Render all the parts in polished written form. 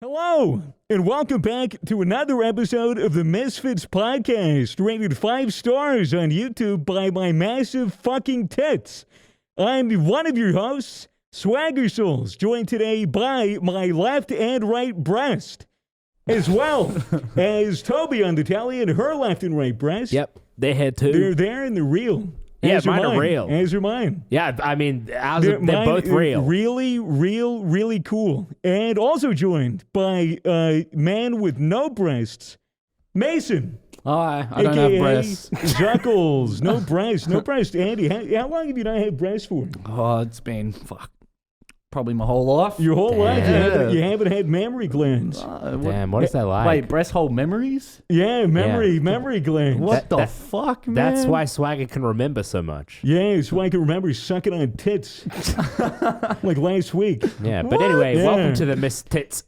Hello, and welcome back to another episode of the Misfits podcast, rated 5 stars on YouTube by my massive fucking tits. I'm one of your hosts, SWAGGER'S, joined today by my left and right breast, as well as Toby on the telly and her left and right breast. Yep, they had two. They're there and they're real. Yeah, mine are real. As are mine. Yeah, I mean, they're both real. Really cool. And also joined by a man with no breasts, Mason. Hi, I don't have breasts. Zuckles, no breast. Andy, how long have you not had breasts for? Oh, it's been, probably my whole life. Your whole life? Yeah. You haven't had mammary glands. Damn, what is that like? Wait, breast hold memories? Yeah, memory glands. What the fuck, man? That's why Swagger can remember so much. Yeah, so I can remember sucking on tits like last week. Yeah, but anyway, Yeah. welcome to the Misfits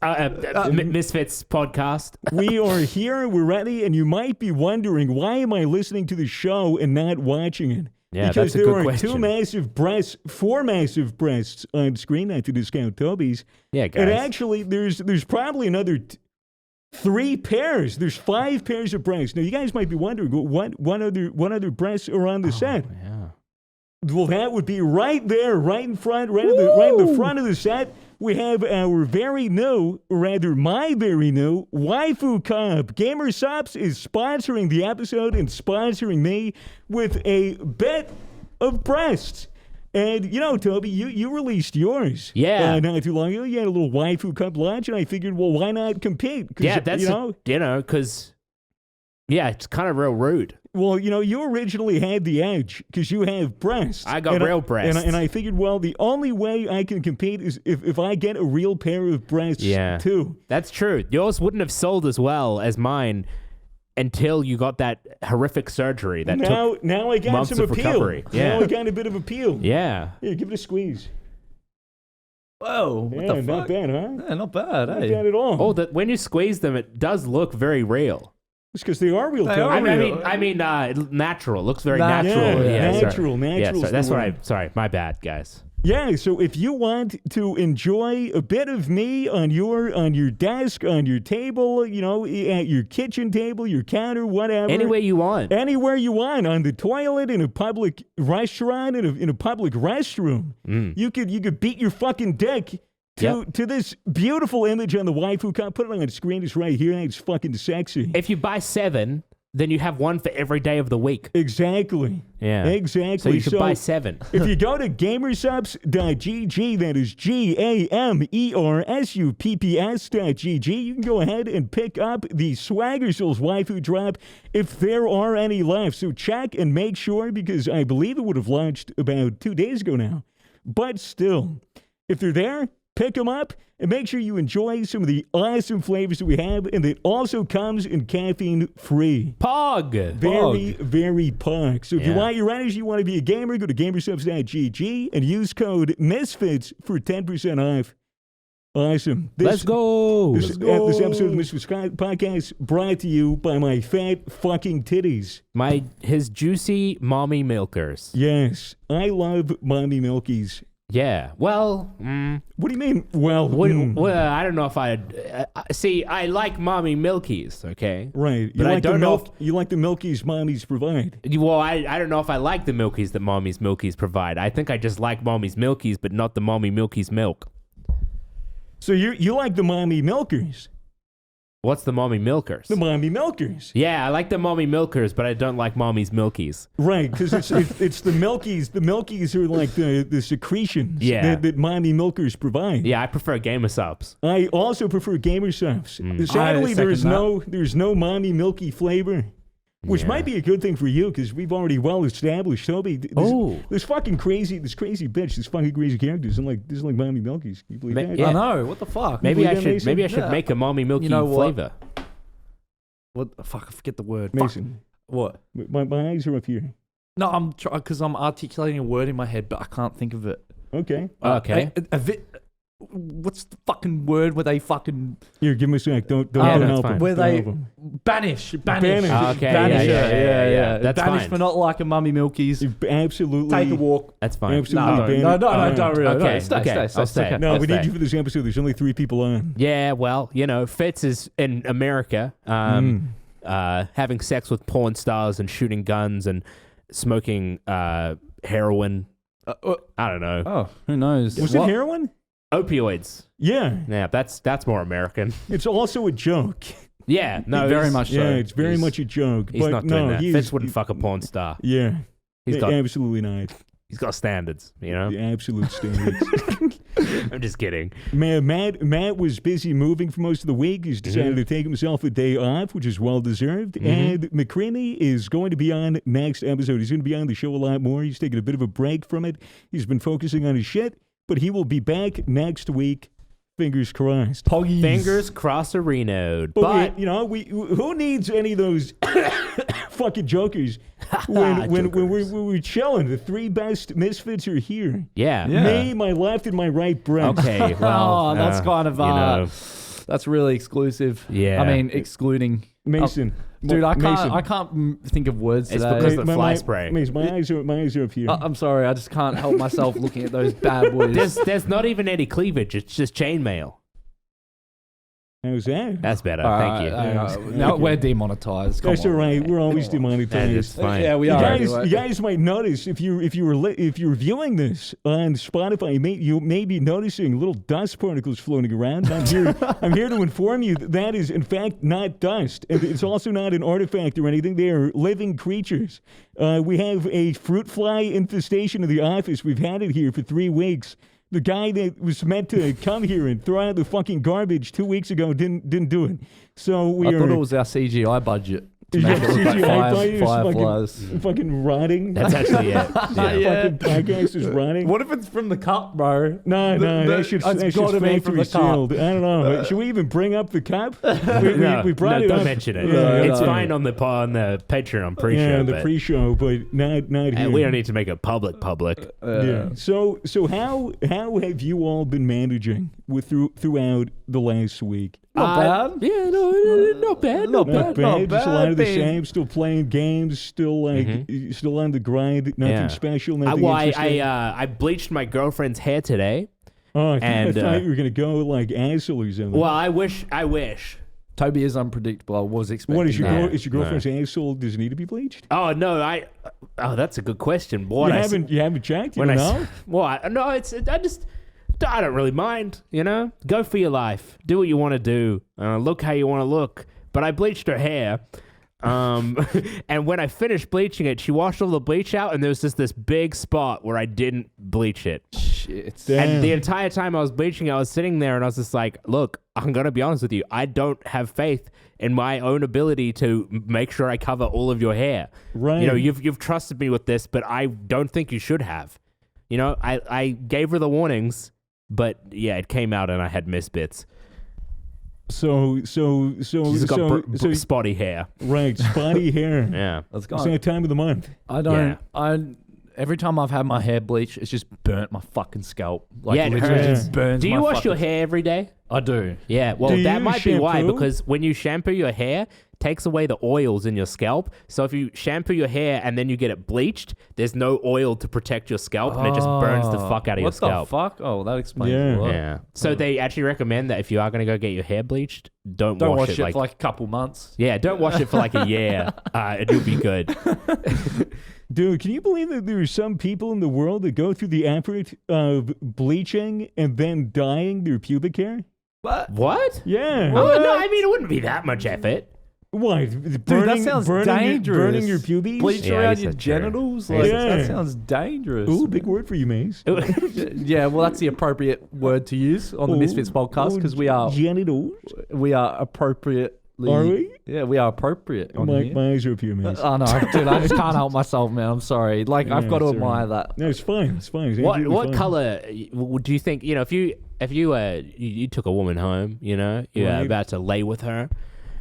podcast. We are here, we're ready, and you might be wondering, why am I listening to the show and not watching it? Yeah, because that's a there good are question. four massive breasts on screen, not to discount Toby's. Yeah, guys. And actually, there's probably another 3 pairs. There's 5 pairs of breasts. Now, you guys might be wondering, what other breasts are on the set? Yeah. Well, that would be right there, right in front, right in the front of the set. We have our very new, or rather my very new, waifu cup. Gamer Subs is sponsoring the episode and sponsoring me with a bit of breasts. And, you know, Toby, you released yours. Yeah. Not too long ago. You had a little waifu cup launch, and I figured, well, why not compete? Yeah, that's, because, it's kind of real rude. Well, you originally had the edge because you have breasts. I got real breasts. And I figured, well, the only way I can compete is if I get a real pair of breasts, too. That's true. Yours wouldn't have sold as well as mine until you got that horrific surgery that took now I got months some of appeal. recovery. Yeah. Now I got a bit of appeal. Yeah. Here, give it a squeeze. Whoa, what Yeah, the not fuck? bad, huh? Yeah, not bad, Not eh? bad at all. Oh, when you squeeze them, it does look very real. It's because they are real. They Toby. are I mean, natural. Looks very Natural. natural. Yeah, sorry. natural. Yeah, sorry, that's the what word. Sorry, my bad, guys. Yeah, so if you want to enjoy a bit of me on your desk, on your table, at your kitchen table, your counter, whatever. Any way you want. Anywhere you want, on the toilet, in a public restaurant, in a public restroom. You could beat your fucking dick to this beautiful image on the waifu cup. Put it on the screen. It's right here. It's fucking sexy. If you buy 7, then you have one for every day of the week. Exactly. Yeah. Exactly. So you should buy 7. If you go to gamersubs.gg, that is GAMERSUPPS.gg, you can go ahead and pick up the SWAGGER'S waifu drop if there are any left. So check and make sure, because I believe it would have launched about 2 days ago now. But still, if they're there, pick them up and make sure you enjoy some of the awesome flavors that we have, and it also comes in caffeine-free. Pog! Very punk. So if you Yeah. want your energy, you want to be a gamer, go to gamersubs.gg and use code MISFITS for 10% off. Awesome. Let's go! This episode of the Misfits podcast brought to you by my fat fucking titties. His juicy mommy milkers. Yes, I love mommy milkies. Yeah. Well, What do you mean? Well, I don't know if see, I like mommy milkies, okay? right. But I don't know You like the milkies mommies provide. Well, I don't know if I like the milkies that mommy's milkies provide. I think I just like mommy's milkies, but not the mommy milkies milk. So you like the mommy milkers. What's the mommy milkers? The mommy milkers. Yeah, I like the mommy milkers, but I don't like mommy's milkies. Right, because it's the milkies. The milkies are like the secretions that mommy milkers provide. Yeah, I prefer Gamer Subs. I also prefer Gamer Subs. Sadly, I there's second no mommy milky flavor, which might be a good thing for you because we've already well established, Toby. This fucking crazy bitch, this fucking crazy character isn't like mommy milkies. Can you believe that? Yeah. I know, what the fuck? Maybe I believe that, should Mason? make a mommy milky You know what? flavor. What the fuck? I forget the word. Mason, Fuck. What? my eyes are up here. No, I'm trying because I'm articulating a word in my head, but I can't think of it. Okay. Okay. what's the fucking word where they fucking Here, give me a sec. Don't that's help fine. him. where Don't they help him. banish. Okay, Banish. yeah. That's Banish fine. for not liking mummy milkies. You absolutely Take a walk. That's fine. Absolutely. No, ban no, it. don't really. Okay, No, stay, okay, stay, I'll stay. stay. No, Let's we need stay. you for this episode. There's only 3 people on. Yeah, well, Fitz is in America, having sex with porn stars and shooting guns and smoking heroin. I don't know. Oh, who knows? Was it heroin? Opioids. Yeah. Yeah, that's more American. It's also a joke. Yeah, no, Very he's- much so. Yeah, it's very much a joke. He's but not no, doing that. he's- Fitz wouldn't fuck a porn star. Yeah. He's got Absolutely not. he's got standards, you know. The absolute standards. I'm just kidding. Man, Matt was busy moving for most of the week. He's decided to take himself a day off, which is well deserved. And McCreamy is going to be on next episode. He's going to be on the show a lot more. He's taking a bit of a break from it. He's been focusing on his shit, but he will be back next week. Fingers crossed. Poggies. Fingers cross-a-renoed. But But who needs any of those fucking jokers when we're chilling? The 3 best Misfits are here. yeah. Yeah. Me, my left, and my right breast. Okay. Well, Oh, that's kind of that's really exclusive. Yeah. I mean, excluding Mason. Dude, I Mason. can't think of words It's today. because of the fly my, spray. Mason, my eyes are up here. I'm sorry, I just can't help myself looking at those bad boys. There's not even any cleavage. It's just chainmail. How's that? That's better. All Thank right, you. Now Okay. we're demonetized. Come That's all on, right. man. We're always That is demonetized. fine. Yeah, we You are. guys, anyway. you guys might notice if you're viewing this on Spotify, you may be noticing little dust particles floating around. I'm here to inform you that is in fact not dust, and it's also not an artifact or anything. They are living creatures. We have a fruit fly infestation in the office. We've had it here for 3 weeks. The guy that was meant to come here and throw out the fucking garbage 2 weeks ago didn't do it. So we I are. thought it was our CGI budget to Yeah, make it look like CGI budget is fireflies. fucking rotting. That's actually it. Yeah. Fucking podcast is rotting. What if it's from the cup, bro? No, that shit's it's gotta be from factory the cup. sealed. I don't know. Should we even bring up the cup? We brought it don't up. mention it. Yeah, It's yeah. fine on the Patreon pre-show. Yeah, the but pre-show, but not here. we don't need to make it public. Yeah. So how have you all been managing throughout the last week? Not bad. Yeah, not bad. Not Not bad. bad. Just a lot of the babe. same. Still playing games. Still still on the grind. Nothing Yeah. special. Nothing interesting. I bleached my girlfriend's hair today. I and, thought you were gonna go like asshole or something. Well, I wish. Toby is unpredictable. I was expecting What is your that. is your girlfriend's asshole? Does it need to be bleached? Oh no, that's a good question. What You I haven't checked. You when don't I know. well, I don't really mind. Go for your life. Do what you want to do. Look how you want to look. But I bleached her hair. And when I finished bleaching it, she washed all the bleach out, and there was just this big spot where I didn't bleach it. Shit. Damn. And the entire time I was bleaching, I was sitting there and I was just like, look, I'm going to be honest with you. I don't have faith in my own ability to make sure I cover all of your hair. Right. You've trusted me with this, but I don't think you should have. I gave her the warnings, but yeah, it came out and I had misbits. So She's got spotty hair. right, spotty hair. Yeah. Let's It's go. that time of the month. I don't. Every time I've had my hair bleached, it's just burnt my fucking scalp. Like Yeah, it literally hurts. just burns. Do you my wash fucking- your hair every day? I do. Yeah, well, Do that you might be why, shampoo? because when you shampoo your hair, it takes away the oils in your scalp. So if you shampoo your hair and then you get it bleached, there's no oil to protect your scalp, and it just burns the fuck out of your What scalp. the fuck? Oh, that explains Yeah. a lot. Yeah. So they actually recommend that if you are going to go get your hair bleached, don't Don't wash wash it it for like a couple months. yeah, don't wash it for like a year. It'll be good. Dude, can you believe that there are some people in the world that go through the effort of bleaching and then dyeing their pubic hair? What? Yeah. Oh, no, I mean, it wouldn't be that much effort. What? Dude, that sounds dangerous. Burning your pubes? Bleach Yeah, I around guess your that's true. genitals? Yeah. Like, Yeah. that sounds dangerous. Ooh, big word for you, Mace. Yeah, well, that's the appropriate word to use on the Misfits podcast because we are genitals. appropriately. Are we? Yeah, we are appropriate on My, here. my eyes are up here, Mace. Oh no, dude, I just can't help myself, man. I'm sorry. Like, I've got to it's all admire right. that. No, it's fine. It's fine. It's What absolutely fine. color do you think, if you took a woman home, you're Right. about to lay with her,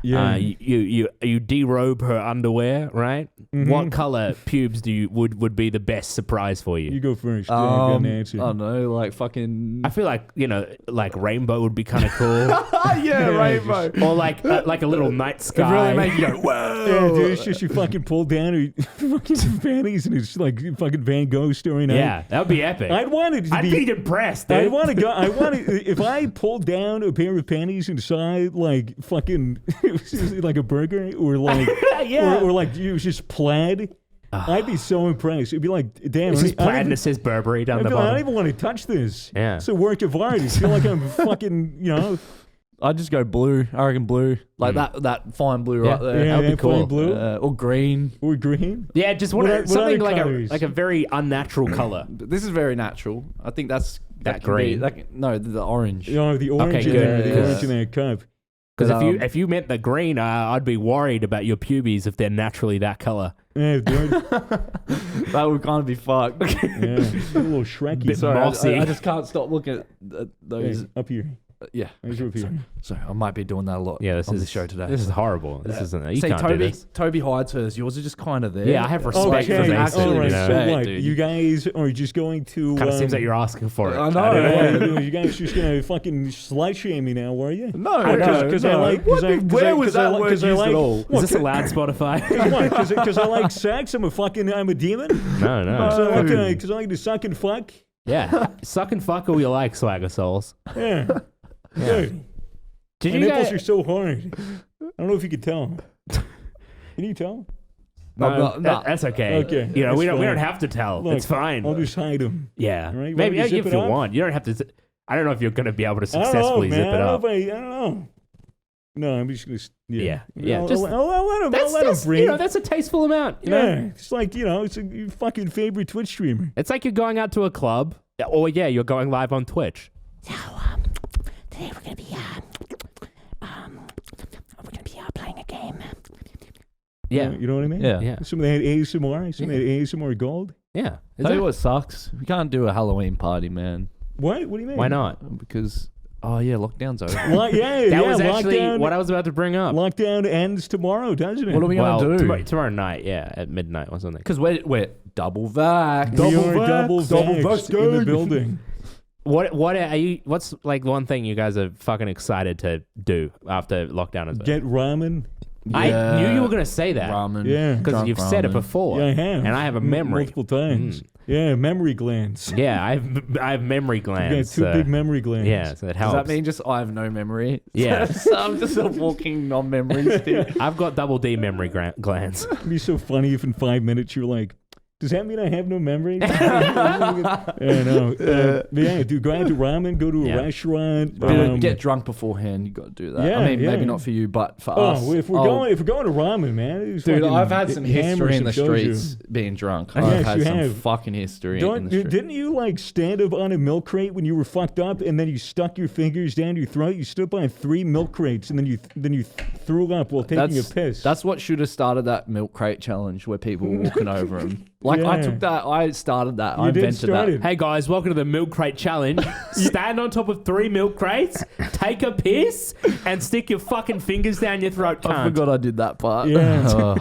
Yeah. You derobe her underwear, right? Mm-hmm. What color pubes would be the best surprise for you? You go first. Yeah, I got an answer. I don't know, like fucking. I feel like like rainbow would be kind of cool, yeah, rainbow. or like a little night sky. Really make you go, whoa. Yeah, dude, it's just you fucking pull down her fucking panties and it's like fucking Van Gogh story night. Yeah, that would be epic. I'd want it to I'd be impressed. Dude. I'd want to go. I want to. If I pulled down a pair of panties and saw like fucking like a burger or like Yeah. or like it was just plaid, I'd be so impressed. It'd be like, damn, It's just I don't plaid and even- it says Burberry down I'd the be like, I don't bottom. even want to touch this. Yeah. It's a work of art. I feel like I'm fucking, I'd just go blue. I reckon blue, like that fine blue right there. yeah, that'd be that cool. fine blue Or green. or green. Yeah, just What something other like colours? a very unnatural color. But this is very natural. I think that That can green. Be, no, the orange. The orange in good. there, the Yeah. orange in that cup. Because But, if you meant the green, I'd be worried about your pubes if they're naturally that color. Yeah, dude. That would kind of be fucked. Yeah, a little Shreky. Bit Sorry, mossy. I just can't stop looking at those. Hey, up here. Yeah. Where's up here? So I might be doing that a lot. Yeah, this on is the show today. This is horrible. This isn't. You See, can't do this. Toby hides hers. Yours are just kind of there. Yeah, I have respect Okay, for Mason. actually all right. You So know? what? dude. You guys are just going to? Kind of seems like you're asking for it. I know. don't Yeah, you guys just gonna fucking slut shame me now, were you? No, Because I like. Where was that word used at all? Is this allowed Spotify? Because I like sex. I'm a demon. No, no. So because I like to suck and fuck. Yeah, suck and fuck all you like, Swagger Souls. Yeah. Dude, Did my you nipples guys? are so hard. I don't know if you could tell. Can you tell? No. That's okay. Okay, You know, we that's don't fine. have to tell. Look, it's fine. I'll just hide them. Yeah. All right, Maybe want me to zip if it you up? want. You don't have to. I don't know if you're going to be able to I don't know, successfully man. zip it up. I don't know. No, I'm just gonna. Yeah. I'll, Just- I'll let him. That's I'll let him breathe. that's a tasteful amount. You yeah, know? it's like it's your fucking favorite Twitch streamer. It's like you're going out to a club, or you're going live on Twitch. So, today we're gonna be playing a game. Yeah. You know what I mean? Yeah. Yeah. Some of that ASMR, some of that ASMR gold. Yeah. Is Tell you that- what sucks. We can't do a Halloween party, man. What? What do you mean? Why not? Because lockdown's over. That was actually lockdown, what I was about to bring up. Lockdown ends tomorrow, doesn't it? What are we gonna do? Tomorrow night, at midnight or something. Because we're double vax. We are double Double vaxxed in the building. What are you? What's like one thing you guys are fucking excited to do after lockdown is over? Get ramen. I knew you were gonna say that Ramen. Yeah. because Drunk you've said it ramen. before. Yeah, I have. and I have a memory. Multiple times. Yeah, memory glands. Yeah, I have memory You got glands. two big memory glands. Yeah, so it Does helps. that mean just I have no memory? Yeah. So I'm just a walking non-memory stick. I've got double D memory glands. It'd be so funny if in 5 minutes you're like, does that mean I have no memory? I know. Dude, go out to ramen, go to a Yeah. restaurant. Get drunk beforehand. You got to do that. Yeah, I mean, yeah. maybe not for you, but for us. Oh, if we're going to ramen, man. it's Dude, fucking I've had some hammer history in the some soju. streets being drunk. Yes, I've had you some have. fucking history in the streets. Didn't you like stand up on a milk crate when you were fucked up, and then you stuck your fingers down your throat? You stood by 3 milk crates, and then you threw up while taking a piss. That's what should have started that milk crate challenge where people were walking over them. Like I Yeah. took that, I started that, I You did invented start that. it. Hey guys, welcome to the milk crate challenge. Stand on top of 3 milk crates, take a piss, and stick your fucking fingers down your throat. I Cunt. forgot I did that part. Yeah. Ugh.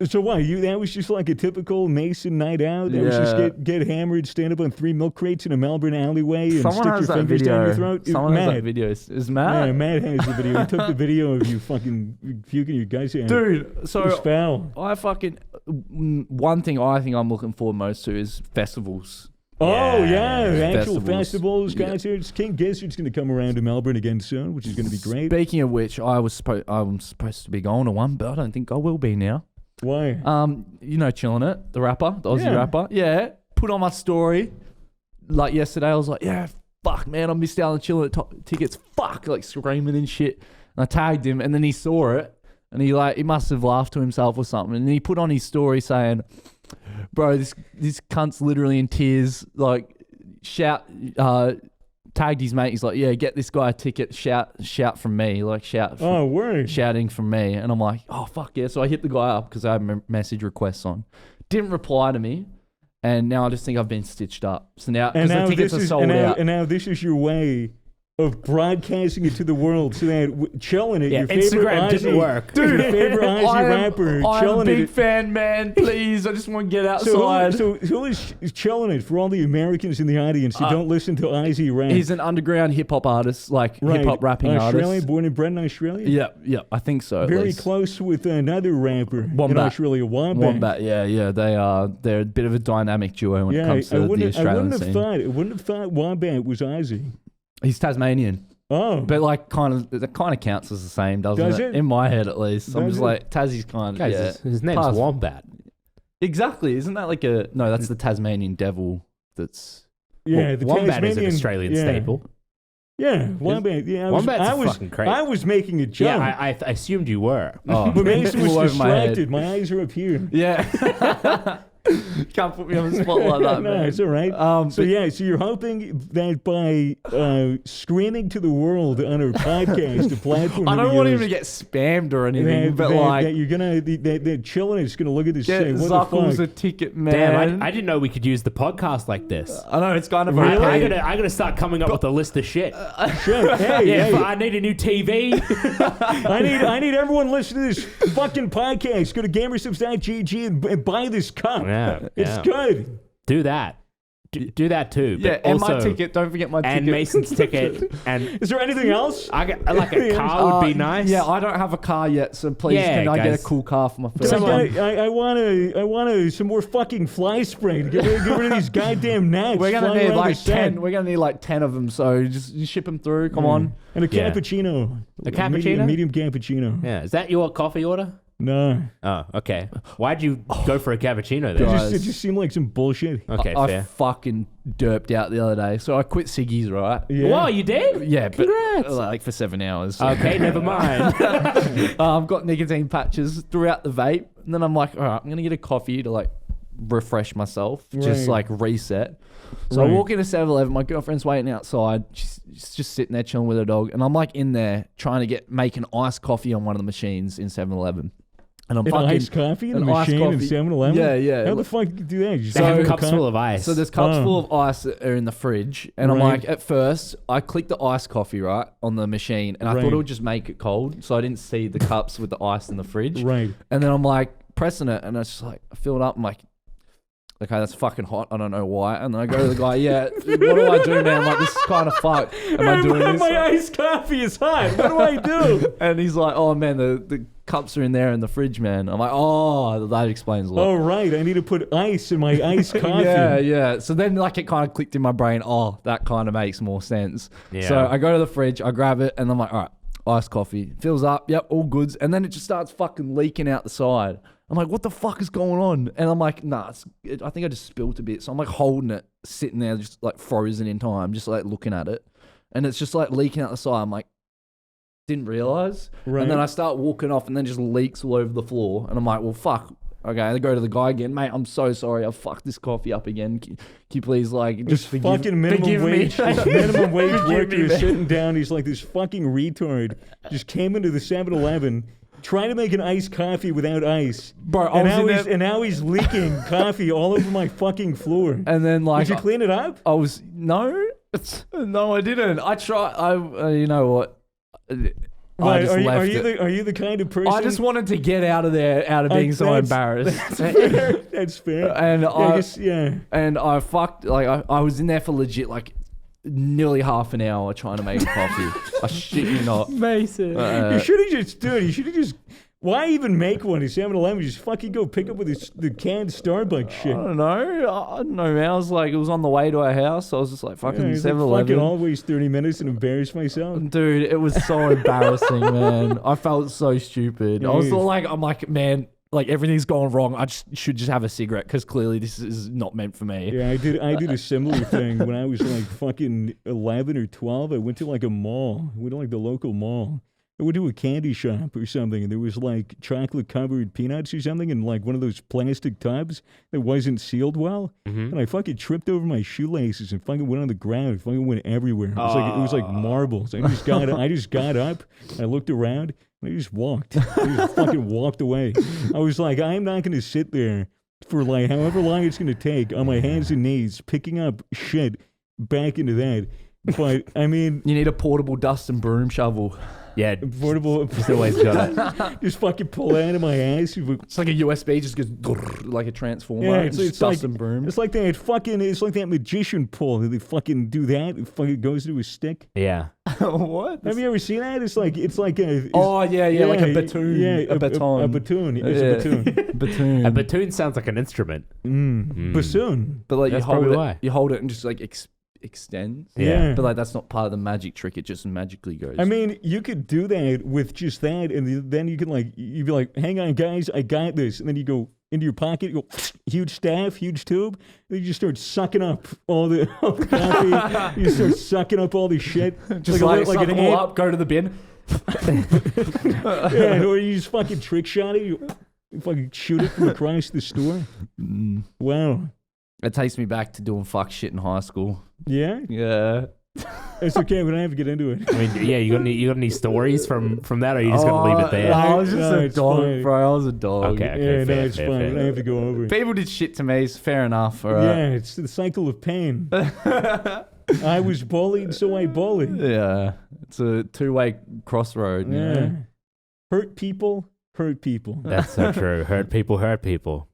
So what? That was just like a typical Mason night out. That was just Yeah. get hammered, stand up on 3 milk crates in a Melbourne alleyway, and Someone stick has your that fingers video. down your throat. Someone has Matt. that video. Is Yeah, Matt? Matt has the video. He took the video of you fucking puking your guys out. Dude, It was so foul. I fucking one thing I think I'm looking forward most to is festivals. Oh yeah, actual Festivals. festivals, Yeah. concerts. King Gizzard's going to come around to Melbourne again soon, which is going to be great. Speaking of which, I'm supposed to be going to one, but I don't think I will be now. Why? Chillin' It, the rapper, the Aussie Yeah. rapper. Yeah, put on my story. Like yesterday, I was like, yeah, fuck, man, I missed out on Chillin' It tickets. Fuck, like screaming and shit. And I tagged him, and then he saw it, and he must have laughed to himself or something. And he put on his story saying, bro, this cunt's literally in tears, like tagged his mate. He's like, yeah, get this guy a ticket. Shout from me, like Oh, word. shouting from me. And I'm like, oh fuck yeah. So I hit the guy up because I have message requests on. Didn't reply to me, and now I just think I've been stitched up. So now because the tickets are sold out. And now this is your way of broadcasting it to the world so that chilling it, Yeah, your favorite Instagram didn't Aussie, work. your favorite Aussie rapper, I'm a chilling big it. fan, man. Please, I just want to get So outside. who is chilling it for all the Americans in the audience who don't listen to Aussie rap? He's an underground hip hop artist, like Right. hip hop rapping Australia, artist. born and bred in Australia? Yeah, I think so. At Very least. close with another rapper in Wombat. Australia, Wombat. Wombat, yeah, they're a bit of a dynamic duo when it Yeah, comes to the I Australian wouldn't have scene. thought. I wouldn't have thought Wombat was Aussie. He's Tasmanian, Oh, but like that kind of counts as the same, doesn't Does it? it? In my head, at least. I'm Does just it? like Tassie's kind of Guys, yeah. his name's Pass. Wombat. Exactly, isn't that like a no? That's the Tasmanian devil. That's yeah, the Wombat is an Tasmanian- Australian yeah. staple. Yeah, Wombat. Yeah, Wombat's I was, fucking crazy. I was making a Yeah, joke. I assumed you were. oh, but Mason was flew over my head. distracted. My eyes are up here. Yeah. Can't put me on the spot like that, No, man. it's all right. So but- yeah, so you're hoping that by screaming to the world on our podcast, a platform I that don't we want him use, to get spammed or anything, that, but that, like, that you're gonna that chilling is gonna look at this get and say, what the Zuckles a fuck? ticket, man. Damn, I didn't know we could use the podcast like this. I know it's kind of Really? okay. I gotta start coming up with a list of shit. Shit, hey, Yeah, hey, but I need a new TV. I need everyone listening to this fucking podcast. Go to gamersubs.gg and buy this cup. Yeah, It's yeah. good. Do that. Do that too. Yeah, But and also, my ticket. Don't forget my ticket. and Mason's ticket. And Is there anything else? I like a car would be nice. Yeah, I don't have a car yet, so please Yeah, can I get a guys. cool car for my first Someone- one? I want some more fucking fly spray to get rid of these goddamn gnats. We're gonna flying need around like the set. 10. We're gonna need like 10 of them. So just ship them through. Come on. And a Yeah. cappuccino. A cappuccino? Medium cappuccino. Yeah, is that your coffee order? No. Oh, okay. Why'd you go for a cappuccino It then? Guys. just seemed like some bullshit. Okay, I fair. fucking derped out the other day. So I quit ciggies, right? Yeah. Whoa, you did? Yeah, but Congrats. like for 7 hours. Okay, never mind. I've got nicotine patches throughout the vape, and then I'm like, all right, I'm gonna get a coffee to like refresh myself, just Right. like reset. So I Right. walk into 7-Eleven. My girlfriend's waiting outside. She's just sitting there chilling with her dog, and I'm like in there trying to make an iced coffee on one of the machines in 7-Eleven. And I'm An fucking iced coffee in a an iced machine in coffee. 7-Eleven? Yeah, yeah. How the fuck do you do that? You just They have have a cups cup? full of ice. So there's cups Oh. full of ice that are in the fridge, and I'm Right. like, at first, I clicked the iced coffee right on the machine, and I Right. thought it would just make it cold, so I didn't see the cups with the ice in the fridge. Right. And then I'm like pressing it, and it's just like I fill it up. I'm like, okay, that's fucking hot. I don't know why. And then I go to the guy, yeah, what do I do, man? I'm like, this is kind of fucked. Am I doing this? My iced coffee is hot. What do I do? And he's like, oh man, the cups are in there in the fridge, man. I'm like, oh, that explains a lot. Oh, right. I need to put ice in my iced coffee. Yeah. So then, like, it kind of clicked in my brain. Oh, that kind of makes more sense. Yeah. So I go to the fridge, I grab it, and I'm like, all right, iced coffee fills up. Yep, all goods. And then it just starts fucking leaking out the side. I'm like, what the fuck is going on? And I'm like, nah, I think I just spilt a bit. So I'm like holding it, sitting there, just like frozen in time, just like looking at it, and it's just like leaking out the side. I'm like, didn't realize. Right. And then I start walking off, and then just leaks all over the floor. And I'm like, well, fuck. Okay, I go to the guy again, mate. I'm so sorry. I fucked this coffee up again. Can you please like This just forgive, fucking minimum forgive wage, me? this minimum wage Forgive worker me, is man. sitting down. He's like this fucking retard. Just came into the 7-Eleven, trying to make an iced coffee without ice. Bro, I And was now, in he's, there, and now he's leaking coffee all over my fucking floor. and then like Did you clean it up? I was no, I didn't. I tried. You know what? I Right, just left it. are you the kind of person? I just wanted to get out of there, out of being so that's- embarrassed. That's fair. And Yeah, I guess, yeah. and I fucked like I was in there for legit like nearly half an hour trying to make a coffee. I shit you not. Mason. You should have just, dude, you should have just, why even make one at 7-Eleven? Just fucking go pick up with the canned Starbucks shit. I don't know, man. I was like, it was on the way to our house. I was just like, fucking Yeah, it's like 7-Eleven. fucking always 30 minutes and embarrass myself. Dude, it was so embarrassing, man. I felt so stupid. I was Jeez. like, I'm like, man, like everything's gone wrong. I should just have a cigarette because clearly this is not meant for me. Yeah, I did a similar thing when I was like fucking 11 or 12. I went to like a mall. I went to like the local mall. I went to a candy shop or something, and there was like chocolate covered peanuts or something in like one of those plastic tubs that wasn't sealed well. And I fucking tripped over my shoelaces and fucking went on the ground. It fucking went everywhere. It was like marbles. I just got up. I looked around. And I just walked. I just fucking walked away. I was like, I'm not going to sit there for like however long it's going to take on my hands and knees picking up shit back into that. But I mean, You need a portable dust and broom shovel. Yeah, portable. just always got it. Just fucking pull out of my ass. It's like a USB, just goes like a transformer. Yeah, it's it's dust like and broom. it's like that magician pull that they fucking do that. It fucking goes to a stick. Yeah. What? Have you ever seen that? It's like a. Oh yeah, like a baton. Yeah, a baton. A baton. It's Yeah. a baton. Baton. A bassoon sounds like an instrument. Bassoon. But like That's you hold probably it, why. you hold it and just like extends. Yeah. But like that's not part of the magic trick. It just magically goes. I mean, you could do that with just that, and then you can you'd be like, "Hang on, guys, I got this," and then you go into your pocket, you go, huge staff, huge tube, and you just start sucking up all the coffee. You start sucking up all the shit, just like suck an them all ant. up, go to the bin. Yeah, or you just fucking trick shot it. You fucking shoot it from across the store. Wow. It takes me back to doing fuck shit in high school. Yeah, Yeah. it's okay. We don't have to get into it. I mean, yeah, you got any stories from that, or are you just gonna leave it there? I was just No, a it's dog, fine. bro. I was a dog. Okay. Yeah, fair, no, it's fair, fine. fair. I don't have to go over it. People did shit to me. It's fair enough. All Yeah, right. it's the cycle of pain. I was bullied, so I bullied. Yeah. It's a two-way crossroad. You Yeah. know? Hurt people, hurt people. That's so true. Hurt people, hurt people.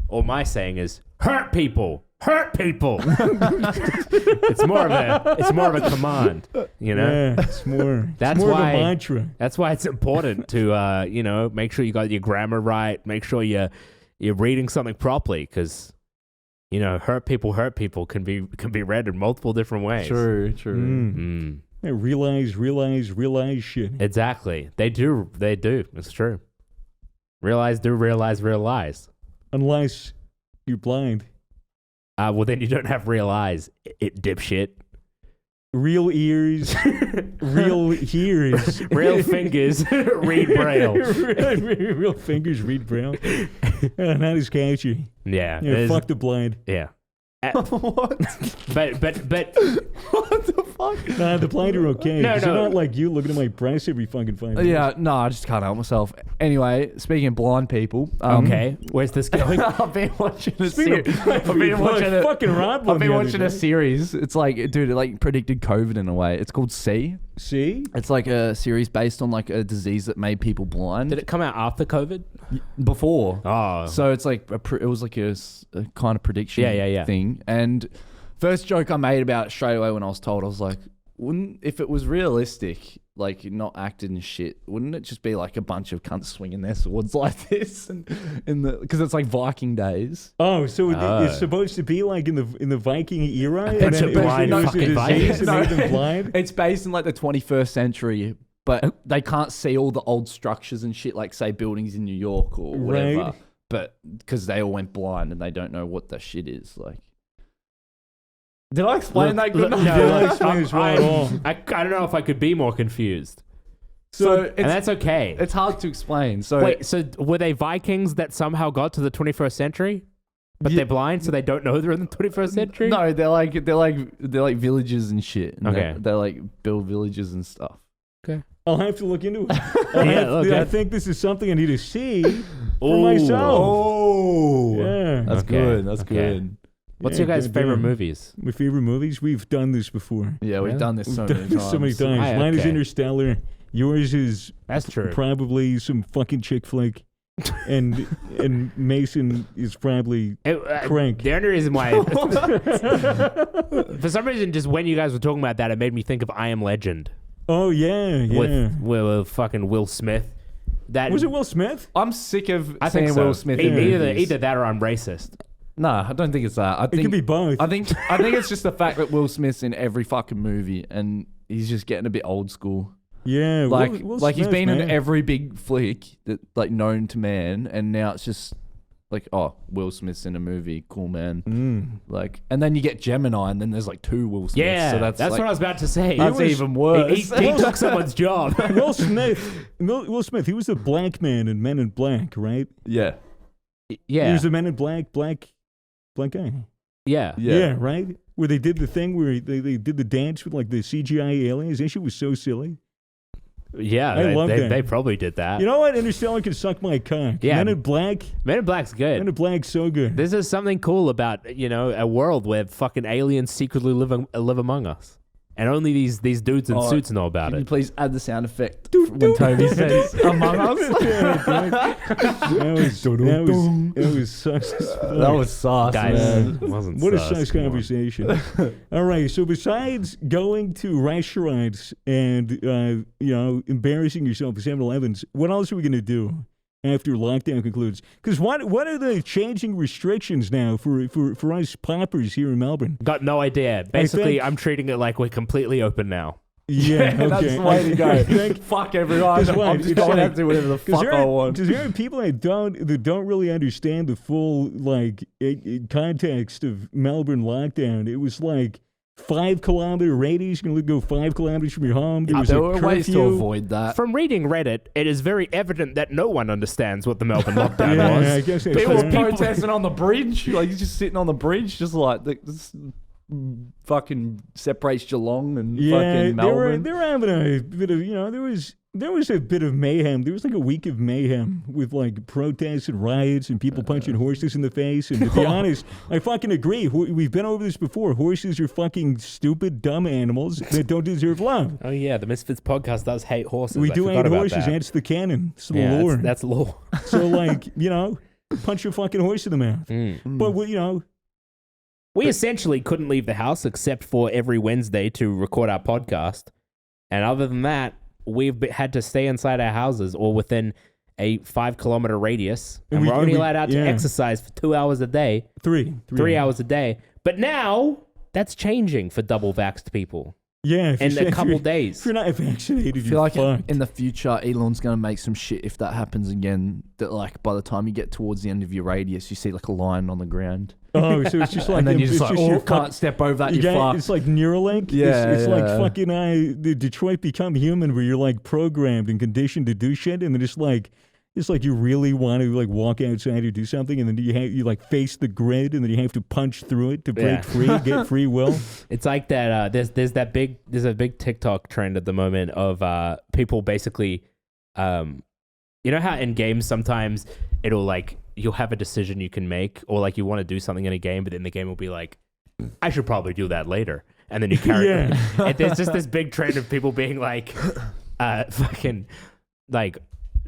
Or my saying is hurt people, hurt people. it's more of a command, you know. Yeah, it's more. That's it's more why- of a mantra. That's why it's important to make sure you got your grammar right. Make sure you're reading something properly, because hurt people can be read in multiple different ways. True. Yeah, realize shit. Exactly. They do. It's true. Realize. Unless you're blind. Well, then you don't have real eyes, it dipshit. Real ears, real ears. Real fingers read braille. Real fingers read braille. Yeah, that is catchy. Yeah. Yeah, fuck the blind. Yeah. What? But What the fuck? Nah, the blind are okay. No, 'cause they're no. not like you looking at my breasts every fucking 5 minutes. Yeah, no, I just can't help myself. Anyway, speaking of blind people, okay, where's this going? I've been watching a Speaking series. of blind I've been people, watching I a, fucking Rob I've been the other watching a day. series. It's like, dude, it like predicted COVID in a way. It's called C. See? It's like a series based on like a disease that made people blind. Did it come out after COVID? Before? Oh. So it's like it was like a kind of prediction Yeah. thing. And first joke I made about it straight away when I was told, I was like, if it was realistic, like not acted and shit, wouldn't it just be like a bunch of cunts swinging their swords like this, and because it's like Viking days. Oh, so it's supposed to be like in the Viking era, and bunch then of it was blind a fucking disease Vikings. that made them blind. It's based in like the 21st century, but they can't see all the old structures and shit, like say buildings in New York or whatever. Right. But because they all went blind and they don't know what that shit is, like. Did I explain that good enough? no, I explain this right at all. I don't know if I could be more confused. So And that's okay. it's hard to explain. So Wait, so were they Vikings that somehow got to the 21st century? But Yeah. they're blind, so they don't know they're in the 21st century? no, they're like villages and shit. And Okay. they like build villages and stuff. I'll have to look into it. I think this is something I need to see for Ooh. myself. Oh, Yeah. that's Okay, good. That's okay. good. What's Yeah, your guys' favorite goddamn. movies? My favorite movies? We've done this before. Yeah, we've Really? done this so We've many done times. this so many times. Ah, Mine is okay. Interstellar. Yours is That's true. probably some fucking chick flick. and Mason is probably Crank. The only reason why, for some reason, just when you guys were talking about that, it made me think of I Am Legend Oh yeah. with fucking Will Smith. That Was it Will Smith? I'm sick of I think seeing so. Will Smith. in movies. Either that or I'm racist. No, I don't think it's that. I It think could be both. I think it's just the fact that Will Smith's in every fucking movie and he's just getting a bit old school. Yeah, Like Will he's Smith, been man. in every big flick that like known to man, and now it's just like, oh, Will Smith's in a movie, cool man. Like, and then you get Gemini, and then there's like two Will Smiths. Yeah, so that's like, what I was about to say. That's was- even worse. He took someone's job. Will Smith. He was the black man in Men in Black, right? yeah, He Yeah, was the Men in Black guy. yeah. Yeah, right. Where they did the thing where they did the dance with like the CGI aliens. That shit was so silly. Yeah, I love that. they probably did that. You know what? Interstellar can suck my cock. Yeah. Men in Black. Men in Black's good. Men in Black's so good. This is something cool about, a world where fucking aliens secretly live among us. And only these dudes in suits know about Can you it. please add the sound effect when Toby says Among Us? That was such. That was sauce, Guys, man. it wasn't What a sus, nice come on. conversation. All right, so besides going to restaurants and embarrassing yourself at 7-Elevens, what else are we gonna do after lockdown concludes? Because what are the changing restrictions now for us poppers here in Melbourne? Got no idea. Basically, think- I'm treating it like we're completely open now. Yeah, okay. That's the way to go. Think- Fuck everyone. That's why I'm just it's going like- out to do whatever the fuck I want. Because there are people that don't really understand the full context of Melbourne lockdown. It was like 5-kilometer radius. You can go 5 kilometers from your home. There was There a were ways to curfew. avoid that. From reading Reddit, it is very evident that no one understands what the Melbourne lockdown Yeah, was. I guess that's People were fair. protesting on the bridge. Like, you're just sitting on the bridge, just like this fucking separates Geelong and fucking Melbourne. They were having a bit of, there was a bit of mayhem. There was like a week of mayhem with like protests and riots and people punching horses in the face. And to be honest, I fucking agree. We've been over this before. Horses are fucking stupid, dumb animals that don't deserve love. Oh yeah, the Misfits podcast does hate horses. We I do forgot hate about horses. that. That's the canon. It's the Yeah, lore. that's law. So like, punch your fucking horse in the mouth. But We essentially couldn't leave the house except for every Wednesday to record our podcast. And other than that, we've had to stay inside our houses or within a 5-kilometer radius. And we're only allowed out to exercise for 2 hours a day. 3 hours a day. But now, that's changing for double-vaxxed people. Yeah, In a couple days. If you're not vaccinated, I you're feel like fucked. in the future, Elon's going to make some shit if that happens again. That like by the time you get towards the end of your radius, you see like a line on the ground. Oh, so it's just like And then you're it's just like, your oh, can't step over that, You you're get- fucked. It's like Neuralink. Yeah, it's like yeah. fucking the Detroit Become Human, where you're like programmed and conditioned to do shit, and then it's like you really want to like walk outside or do something, and then you like face the grid, and then you have to punch through it to break free, get free will. It's like that. There's a big TikTok trend at the moment of people basically, you know how in games sometimes it'll like you'll have a decision you can make, or like you want to do something in a game, but then the game will be like, I should probably do that later, and then you carry it. And there's just this big trend of people being like, fucking like.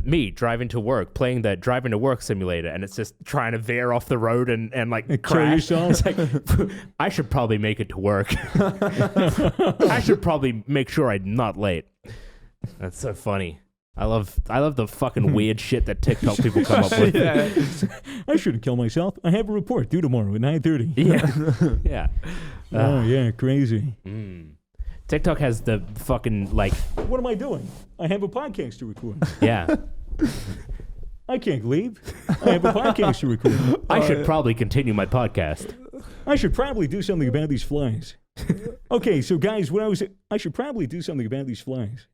Me driving to work, playing the driving to work simulator, and it's just trying to veer off the road and like Kill crash. yourself. It's like, I should probably make it to work. I should probably make sure I'm not late. That's so funny. I love the fucking weird shit that TikTok people come up with. Yeah. I shouldn't kill myself. I have a report due tomorrow at 9:30. Yeah. Yeah. Oh yeah, crazy. TikTok has the fucking like What am I doing? I have a podcast to record. yeah. I can't leave. I have a podcast to record. I should probably continue my podcast. I should probably do something about these flies. Okay, so guys, I should probably do something about these flies.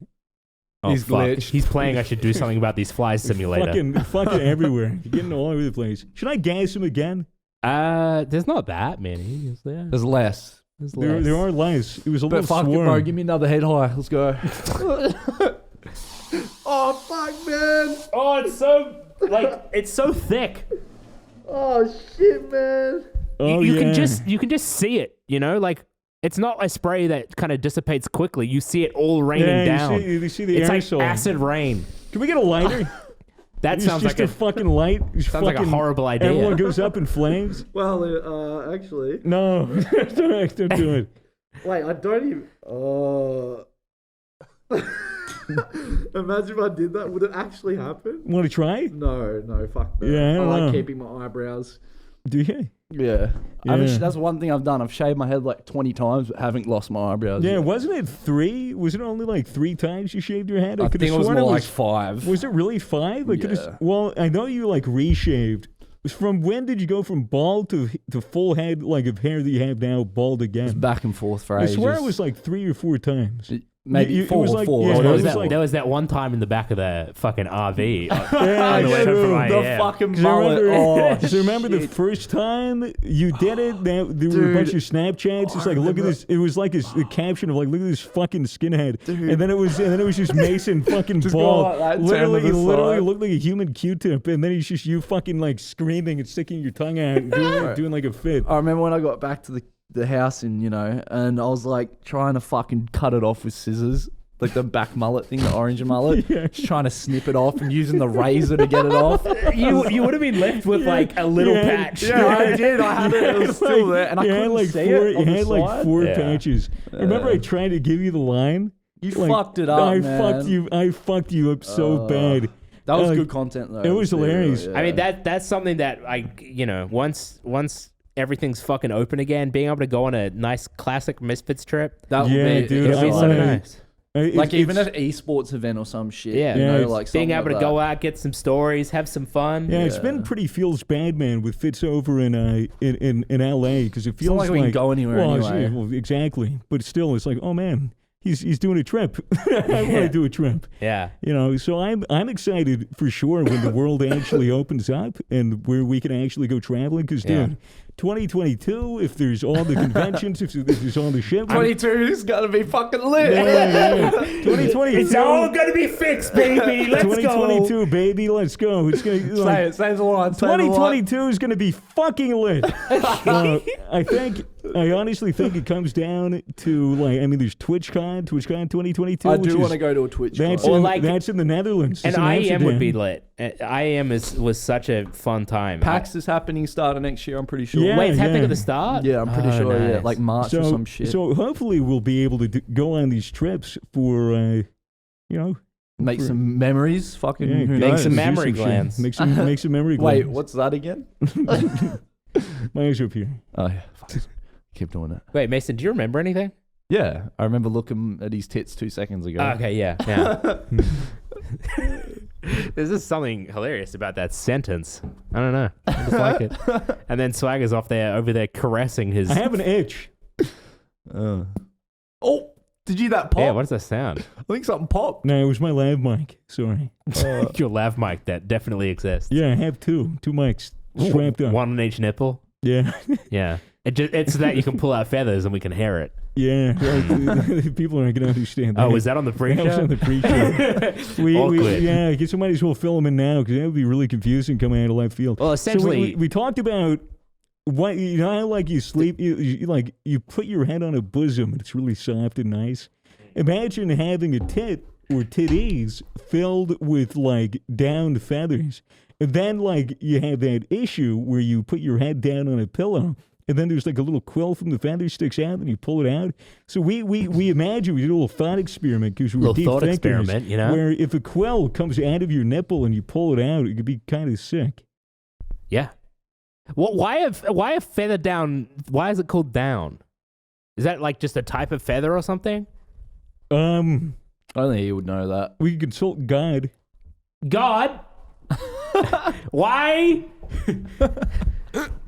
Oh, He's fuck. glitched. He's playing I should do something about these flies simulator. Fucking everywhere. You're getting all over the place. Should I gas him again? There's not that many, is there? There's less. There's There less. are less. It was a But little fuck it, swarm. bro. Give me another head high. Let's go. Oh, fuck, man. Oh, it's so it's so thick. Oh, shit, man. Oh, you yeah. can just see it, like it's not a spray that kind of dissipates quickly. You see it all raining down. You see the It's aerosol. like acid rain. Can we get a lighter? That It's sounds just like a fucking light. sounds like a horrible idea. Everyone goes up in flames. Well, actually. No, don't do it. Wait, I don't even. Oh. Imagine if I did that. Would it actually happen? Want to try? No, fuck that. Yeah, I don't know. keeping my eyebrows. Do you? Yeah. Yeah. That's one thing I've done. I've shaved my head like 20 times, but haven't lost my eyebrows. Yeah, yet. wasn't it 3? Was it only like 3 times you shaved your head? I could've think it was sworn more like 5. Was it really 5? I could've Yeah. Well, I know you like reshaved. From when did you go from bald to full head like of hair that you have now, bald again? Back and forth for I ages. swear it was like 3 or 4 times. maybe it 4 was or like- 4. yeah, Or it There was was, like- there was that one time in the back of the fucking RV. Yeah, on the way home true. from the IAM. fucking 'Cause I mullet. remember, Oh, 'cause I remember the shit. first time you did it, there were a bunch of Snapchats. It's like, look at this. It was like a caption of like, look at this fucking skinhead. And then it was just Mason fucking Just bald. go like that, turn to literally, the literally side. looked like a human Q-tip. And then it's just you fucking like screaming and sticking your tongue out and doing like a fit. I remember when I got back to the house and I was like trying to fucking cut it off with scissors. Like the back mullet thing, the orange mullet. Yeah. Just trying to snip it off and using the razor to get it off. You would have been left with like a little Yeah. patch. Yeah, I did. I had it. It was still there. And I You had couldn't like see four, it on you the had like side. 4 Yeah. patches. I remember I tried to give you the line. You Like, fucked it up, I man. fucked you up so bad. That was Like, good content, though. it was hilarious. Yeah. I mean that's something that once everything's fucking open again, being able to go on a nice classic Misfits trip, that would Yeah, be, dude, it'd I be was so like- nice. like even it's- an esports event or some shit. Yeah. you Yeah, know, it's- like Being something able to like go that. out, get some stories, have some fun. Yeah, it's been pretty feels bad, man, with Fitz over in LA because it feels like we can go anywhere well, anyway. well, exactly, but still, it's like, oh man, he's doing a trip. I want to do a trip. Yeah. So I'm excited for sure when the world actually opens up and where we can actually go traveling. Because Yeah. dude, 2022, if there's all the conventions, if there's all the shit, 22 is gonna be fucking lit. yeah. 2022. It's all gonna be fixed, baby. Let's 2022, baby, let's go. It's gonna Say it. Say the line. Say the line. 2022 is going to be fucking lit. I honestly think it comes down to there's TwitchCon 2022. I which do is- want to go to a Twitch. That's con. Or in, like- that's in the Netherlands. And It's in IAM would Amsterdam. be lit. IAM was such a fun time. PAX is happening start of next year. I'm pretty sure. Yeah. Wait, it's happening at the start? Yeah, I'm pretty Oh, sure. Yeah, nice. like March or some shit. So hopefully we'll be able to go on these trips for Make some memories. Fucking yeah, who Make knows? some do memory shit. glands. Make some memory Wait, glands. what's that again? My eyes are up here. Oh yeah, fuck. Keep doing it. Wait, Mason, do you remember anything? Yeah, I remember looking at his tits 2 seconds ago. Okay, yeah. There's just something hilarious about that sentence. I don't know. I just like it. And then Swagger's over there caressing his. I have an itch. Oh, did you that pop? Yeah, what does that sound? I think something popped. No, it was my lav mic. Sorry. Your lav mic that definitely exists. Yeah, I have two mics strapped up. One on each nipple. Yeah. Yeah. It's so that you can pull out feathers and we can hear it. Yeah, right. People aren't going to understand that. Oh, was that on the That was pre-show? on the pre-show. Awkward. Yeah, I guess we might as well fill them in now because that would be really confusing coming out of left field. Well, So essentially, we talked about what how like you sleep, you put your head on a bosom and it's really soft and nice. Imagine having a tit or titties filled with like downed feathers, and then like you have that issue where you put your head down on a pillow. And then there's like a little quill from the feather sticks out, and you pull it out. So we imagine we did a little thought experiment because we were Little deep thought thinkers, experiment, you know? where if a quill comes out of your nipple and you pull it out, it could be kind of sick. yeah. Well, why a feather down? Why is it called down? Is that like just a type of feather or something? Only he would know that. We could consult God. God, why?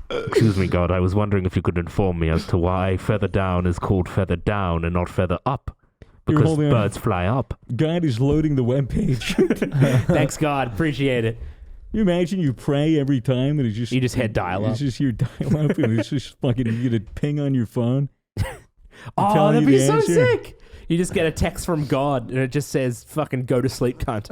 Excuse me, God. I was wondering if you could inform me as to why feather down is called feather down and not feather up. Because holding on. birds fly up. God is loading the webpage. Thanks, God. Appreciate it. You imagine you pray every time and You just hit dial up. It's just your dial up and it's just fucking you get a ping on your phone. Oh, telling that'd you be the so answer. sick. You just get a text from God and it just says, fucking go to sleep, cunt.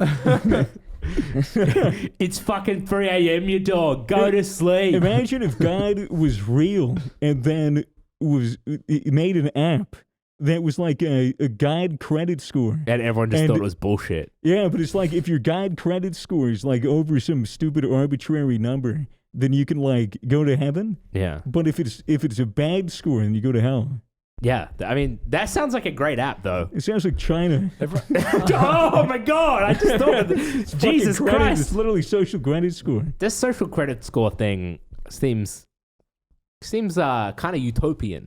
It's fucking 3 a.m., you dog. Go to sleep. Imagine if God was real and then it made an app that was like a guide credit score. And everyone just And- thought it was bullshit. Yeah, but it's like if your guide credit score is like over some stupid arbitrary number, then you can like go to heaven. Yeah. But if it's a bad score, then you go to hell. Yeah. I mean, that sounds like a great app, though. It sounds like China. Oh, my God. I just thought of this. Jesus Fucking credit, Christ. It's literally social credit score. This social credit score thing seems kind of utopian.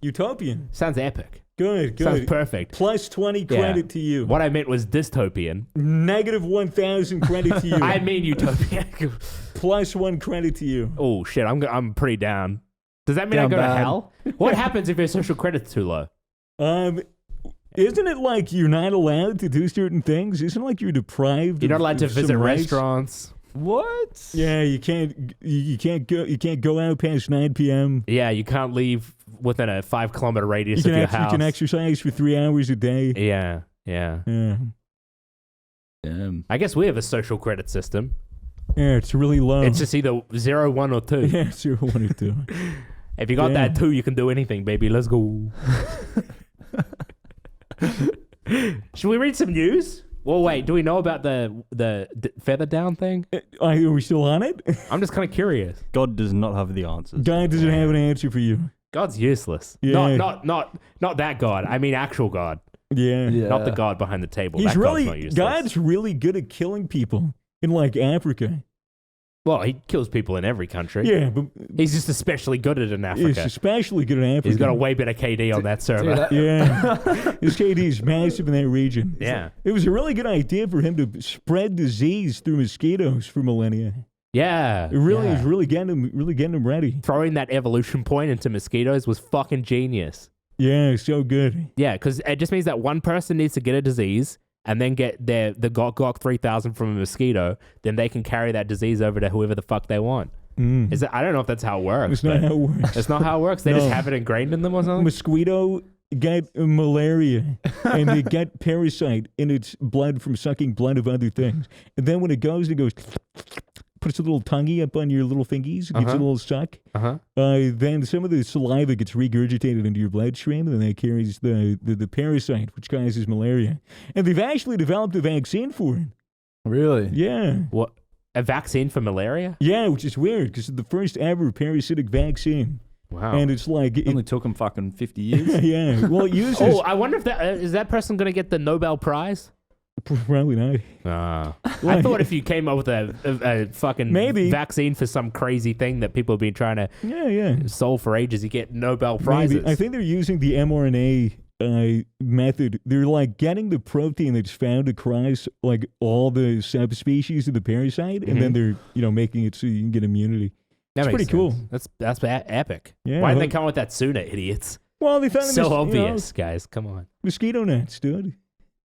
Utopian. Sounds epic. Good. Sounds perfect. Plus 20 Yeah. credit to you. What I meant was dystopian. Negative 1,000 credit to you. I mean utopian. Plus 1 credit to you. Oh shit, I'm pretty down. Does that mean Down I go to bad. hell? What happens if your social credit's too low? Isn't it like you're not allowed to do certain things? Isn't it like you're deprived? You're not allowed to of some visit rights? restaurants. What? Yeah, you can't go out past 9 p.m. Yeah, you can't leave within a 5-kilometer radius You of your can house. exercise for 3 hours a day. Yeah. Yeah, Damn. I guess we have a social credit system. yeah, it's really low. It's just either 0, 1, or 2. yeah, 0, 1, or 2. If you got that 2, you can do anything, baby. Let's go. Should we read some news? Well, wait. Do we know about the feather down thing? Are we still on it? I'm just kind of curious. God does not have the answers. God doesn't have an answer for you. God's useless. Yeah. Not that God. I mean actual God. Yeah. Not the God behind the table. He's That God's not really useless. God's really good at killing people in like Africa. Well, he kills people in every country. Yeah, but He's just especially good at it in he's Africa. especially good at Africa. He's got a way better KD on that server. that- Yeah, his KD is massive in that region. Yeah. It was a really good idea for him to spread disease through mosquitoes for millennia. Yeah. It really yeah. is really getting him ready. Throwing that evolution point into mosquitoes was fucking genius. Yeah, so good. Yeah, because it just means that one person needs to get a disease and then get the Gok 3000 from a mosquito, then they can carry that disease over to whoever the fuck they want. Is that, I don't know if that's how it works. It's not but how it works. It's not how it works. They just No. have it ingrained in them or something. Mosquito get malaria and they get parasite in its blood from sucking blood of other things. And then when it goes, puts a little tonguey up on your little fingies, gives it a little suck. Then some of the saliva gets regurgitated into your bloodstream, and then that carries the parasite, which causes malaria. And they've actually developed a vaccine for it. Really? Yeah. What? A vaccine for malaria? Yeah, which is weird because it's the first ever parasitic vaccine. Wow. And it's like... It only took him fucking 50 years. yeah. Well, it uses... Oh, I wonder if is that person going to get the Nobel Prize? Probably not. I thought if you came up with a fucking Maybe. vaccine for some crazy thing that people have been trying to Yeah. solve for ages, you get Nobel Prizes. Maybe. I think they're using the mRNA method. They're like getting the protein that's found across like all the subspecies of the parasite, and then they're making it so you can get immunity. That it's makes pretty sense. cool. That's epic. Yeah, Why didn't they look- come up with that sooner, idiots? Well, they found So obvious, guys. Come on. Mosquito nets, dude.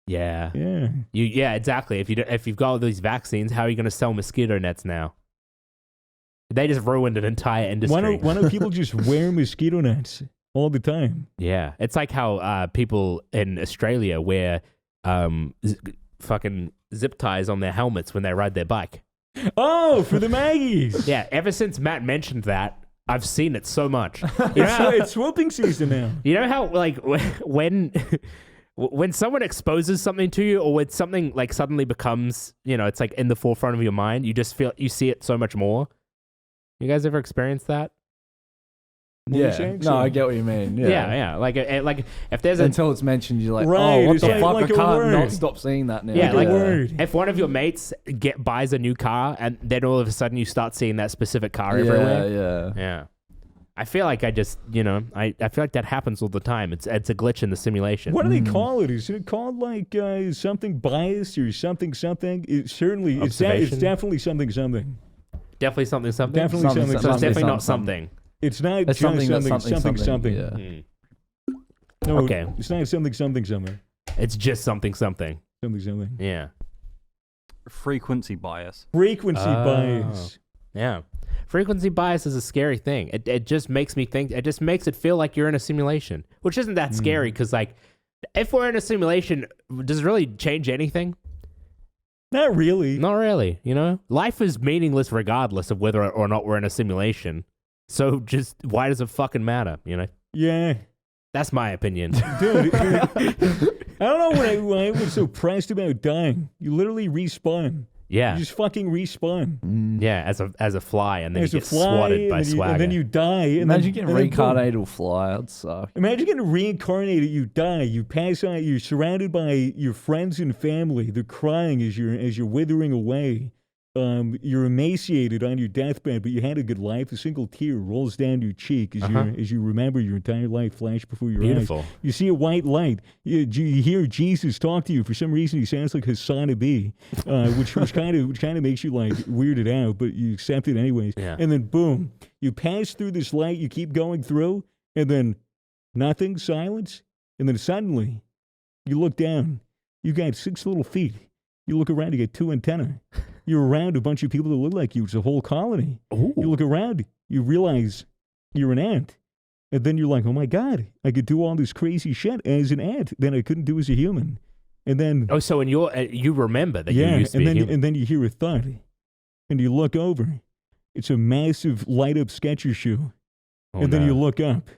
Yeah. Yeah. Yeah, exactly. If you've got all these vaccines, how are you going to sell mosquito nets now? They just ruined an entire industry. Why don't people just wear mosquito nets all the time? Yeah, it's like how people in Australia wear fucking zip ties on their helmets when they ride their bike. Oh, for the Maggies. Yeah, ever since Matt mentioned that, I've seen it so much. You know how, It's swooping season now. you know how like when when someone exposes something to you, or when something like suddenly becomes, it's like in the forefront of your mind, you just feel you see it so much more. You guys ever experienced that? What are you Yeah. saying? No, I get what you mean. Yeah. Yeah. Like if there's a Until it's mentioned, you're like, Right, oh, what it's the like- fuck? like I a can't word. not stop seeing that now. Yeah, Like like a word. if one of your mates buys a new car, and then all of a sudden you start seeing that specific car everywhere. Yeah. Yeah. I feel like I just, I feel like that happens all the time. It's a glitch in the simulation. What do they call it? Is it called like something bias or something? It's certainly it's Observation? definitely something. Definitely something. Definitely something. So it's definitely not something. It's not It's just something that's something. Yeah. Mm. No, Okay. It's not something somewhere. It's just something. Something. Yeah. Frequency bias. Frequency Oh. bias. Yeah. Frequency bias is a scary thing. It just makes me think, it just makes it feel like you're in a simulation, which isn't that scary because, like, if we're in a simulation, does it really change anything? Not really. Not really, Life is meaningless regardless of whether or not we're in a simulation. So just, why does it fucking matter, Yeah. That's my opinion. Dude, I don't know why I was so pressed about dying. You literally respawn. Yeah. You just fucking respawn. Yeah, as a fly, and then There's you a get fly, swatted by and then Swagger. and then you die. And Imagine then, getting and then boom. reincarnated or fly. That'd suck. Imagine getting reincarnated. You die. You pass out. You're surrounded by your friends and family. They're crying as you're withering away. You're emaciated on your deathbed, but you had a good life. A single tear rolls down your cheek as you remember your entire life flash before your Beautiful. eyes. You see a white light. You hear Jesus talk to you. For some reason, he sounds like Hassan B, which kind of makes you like weirded out, but you accept it anyways. Yeah. And then boom, you pass through this light. You keep going through, and then nothing, silence, and then suddenly You look down. You got 6 little feet. You look around. You get 2 antennae. You're around a bunch of people that look like you. It's a whole colony. Ooh. You look around. You realize you're an ant. And then you're like, oh my God, I could do all this crazy shit as an ant that I couldn't do as a human. And then... Oh, so in your you remember that you used to and be then a human. and then you hear a thud. And you look over. It's a massive light-up Skechers shoe. Oh, and then no. you look up.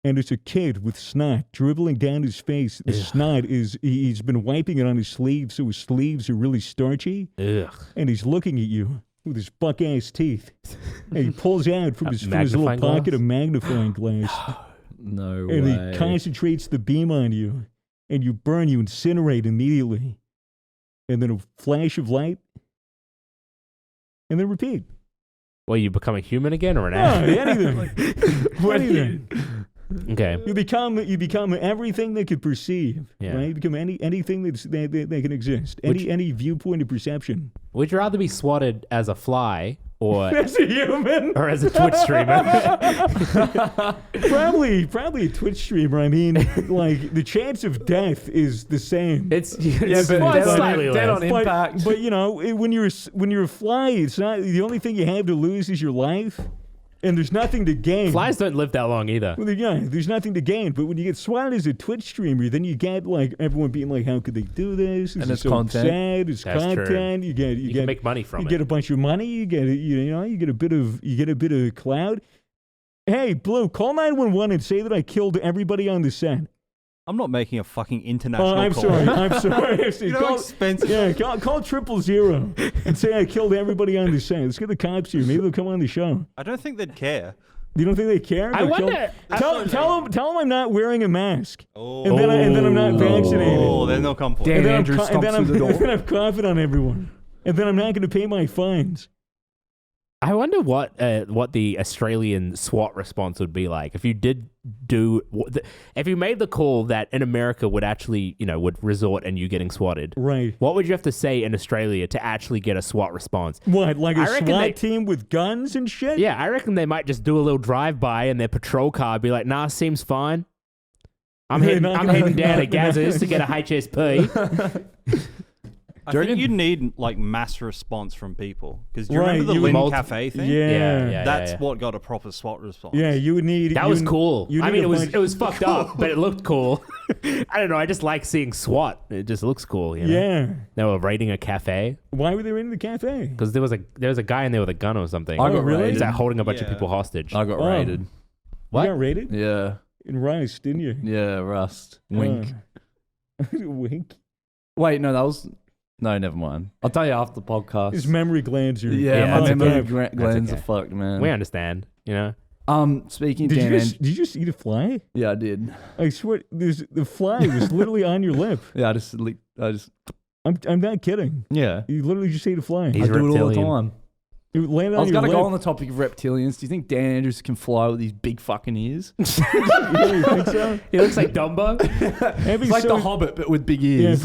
And it's a kid with snot dribbling down his face. The snot is, he's been wiping it on his sleeves, so his sleeves are really starchy. Ugh. And he's looking at you with his buck-ass teeth. And he pulls out from his little magnifying pocket glass? a magnifying glass. No And way. he concentrates the beam on you. And you burn, you incinerate immediately. And then a flash of light. And then repeat. Well, you become a human again or an No, ant? anything. Anything. Okay. You become everything they could perceive, Yeah. right? You become anything that can exist, any viewpoint of perception. Would you rather be swatted as a fly or As a human, or as a Twitch streamer? probably a Twitch streamer. I mean, like the chance of death is the same. It's Yeah, but well, dead on- slightly dead less. on impact. But you know, when you're a fly, it's not the only thing you have to lose is your life, and there's nothing to gain. Flies don't live that long either. Well, yeah, there's nothing to gain. But when you get swatted as a Twitch streamer, then you get like everyone being like, "How could they do this?" And is it's so content. sad. It's That's true. content. You You get can make money from you it. get a bunch of money. You get you get a bit of cloud. Hey, Blue, call 911 and say that I killed everybody on the set. I'm not making a fucking international Oh, I'm call. sorry. I'm sorry. You know how expensive. Yeah, call 000 and say I killed everybody on the set. Let's get the cops here. Maybe they'll come on the show. I don't think they'd care. You don't think they care? I They'll wonder. Tell them I'm not wearing a mask. Oh, And then I'm not vaccinated. Oh, then they'll come for Dan And it. then Andrews and then stomps through the and then door. I'm coughing on everyone. And then I'm not going to pay my fines. I wonder what the Australian SWAT response would be like if you did if you made the call that in America would actually would resort and you getting swatted. Right. What would you have to say in Australia to actually get a SWAT response? What, like a I reckon SWAT they- team with guns and shit? Yeah, I reckon they might just do a little drive-by in their patrol car, be like, "Nah, seems fine. I'm They're heading not I'm gonna- heading down to they're not- Gazza's to get a HSP." I Jordan? think you'd need like mass response from people because do you Right, remember the you would- Lynn Cafe thing? Yeah. That's what got a proper SWAT response. Yeah, you would need... That you was would- cool. you I need mean, a it bunch- was fucked up, but it looked cool. I don't know. I just like seeing SWAT. It just looks cool. You know? Yeah. They were raiding a cafe Why were they in the cafe? because there was a guy in there with a gun or something. I got really? raided. He's like holding a bunch of Yeah. people hostage. I got Oh. raided. What? You got raided? Yeah. In Rice, didn't you? Yeah, Rust. Wink. Wink. Wait, no, that was... No, never mind. I'll tell you after the podcast. His memory glands are... Yeah, Yeah, my that's memory okay. glands That's are fucked, man. We understand. You know. Speaking Did of you, Dan just, did you just eat a fly? yeah, I did. I swear, the fly was literally on your lip. Yeah, I just I'm not kidding. yeah. You literally just ate a fly. He's I do it all the reptilian. time. It landed I on was your gonna lip. go on the topic of reptilians. Do you think Dan Andrews can fly with these big fucking ears? You really think so? He looks like Dumbo. Having It's like so- the Hobbit, but with big Yeah, ears.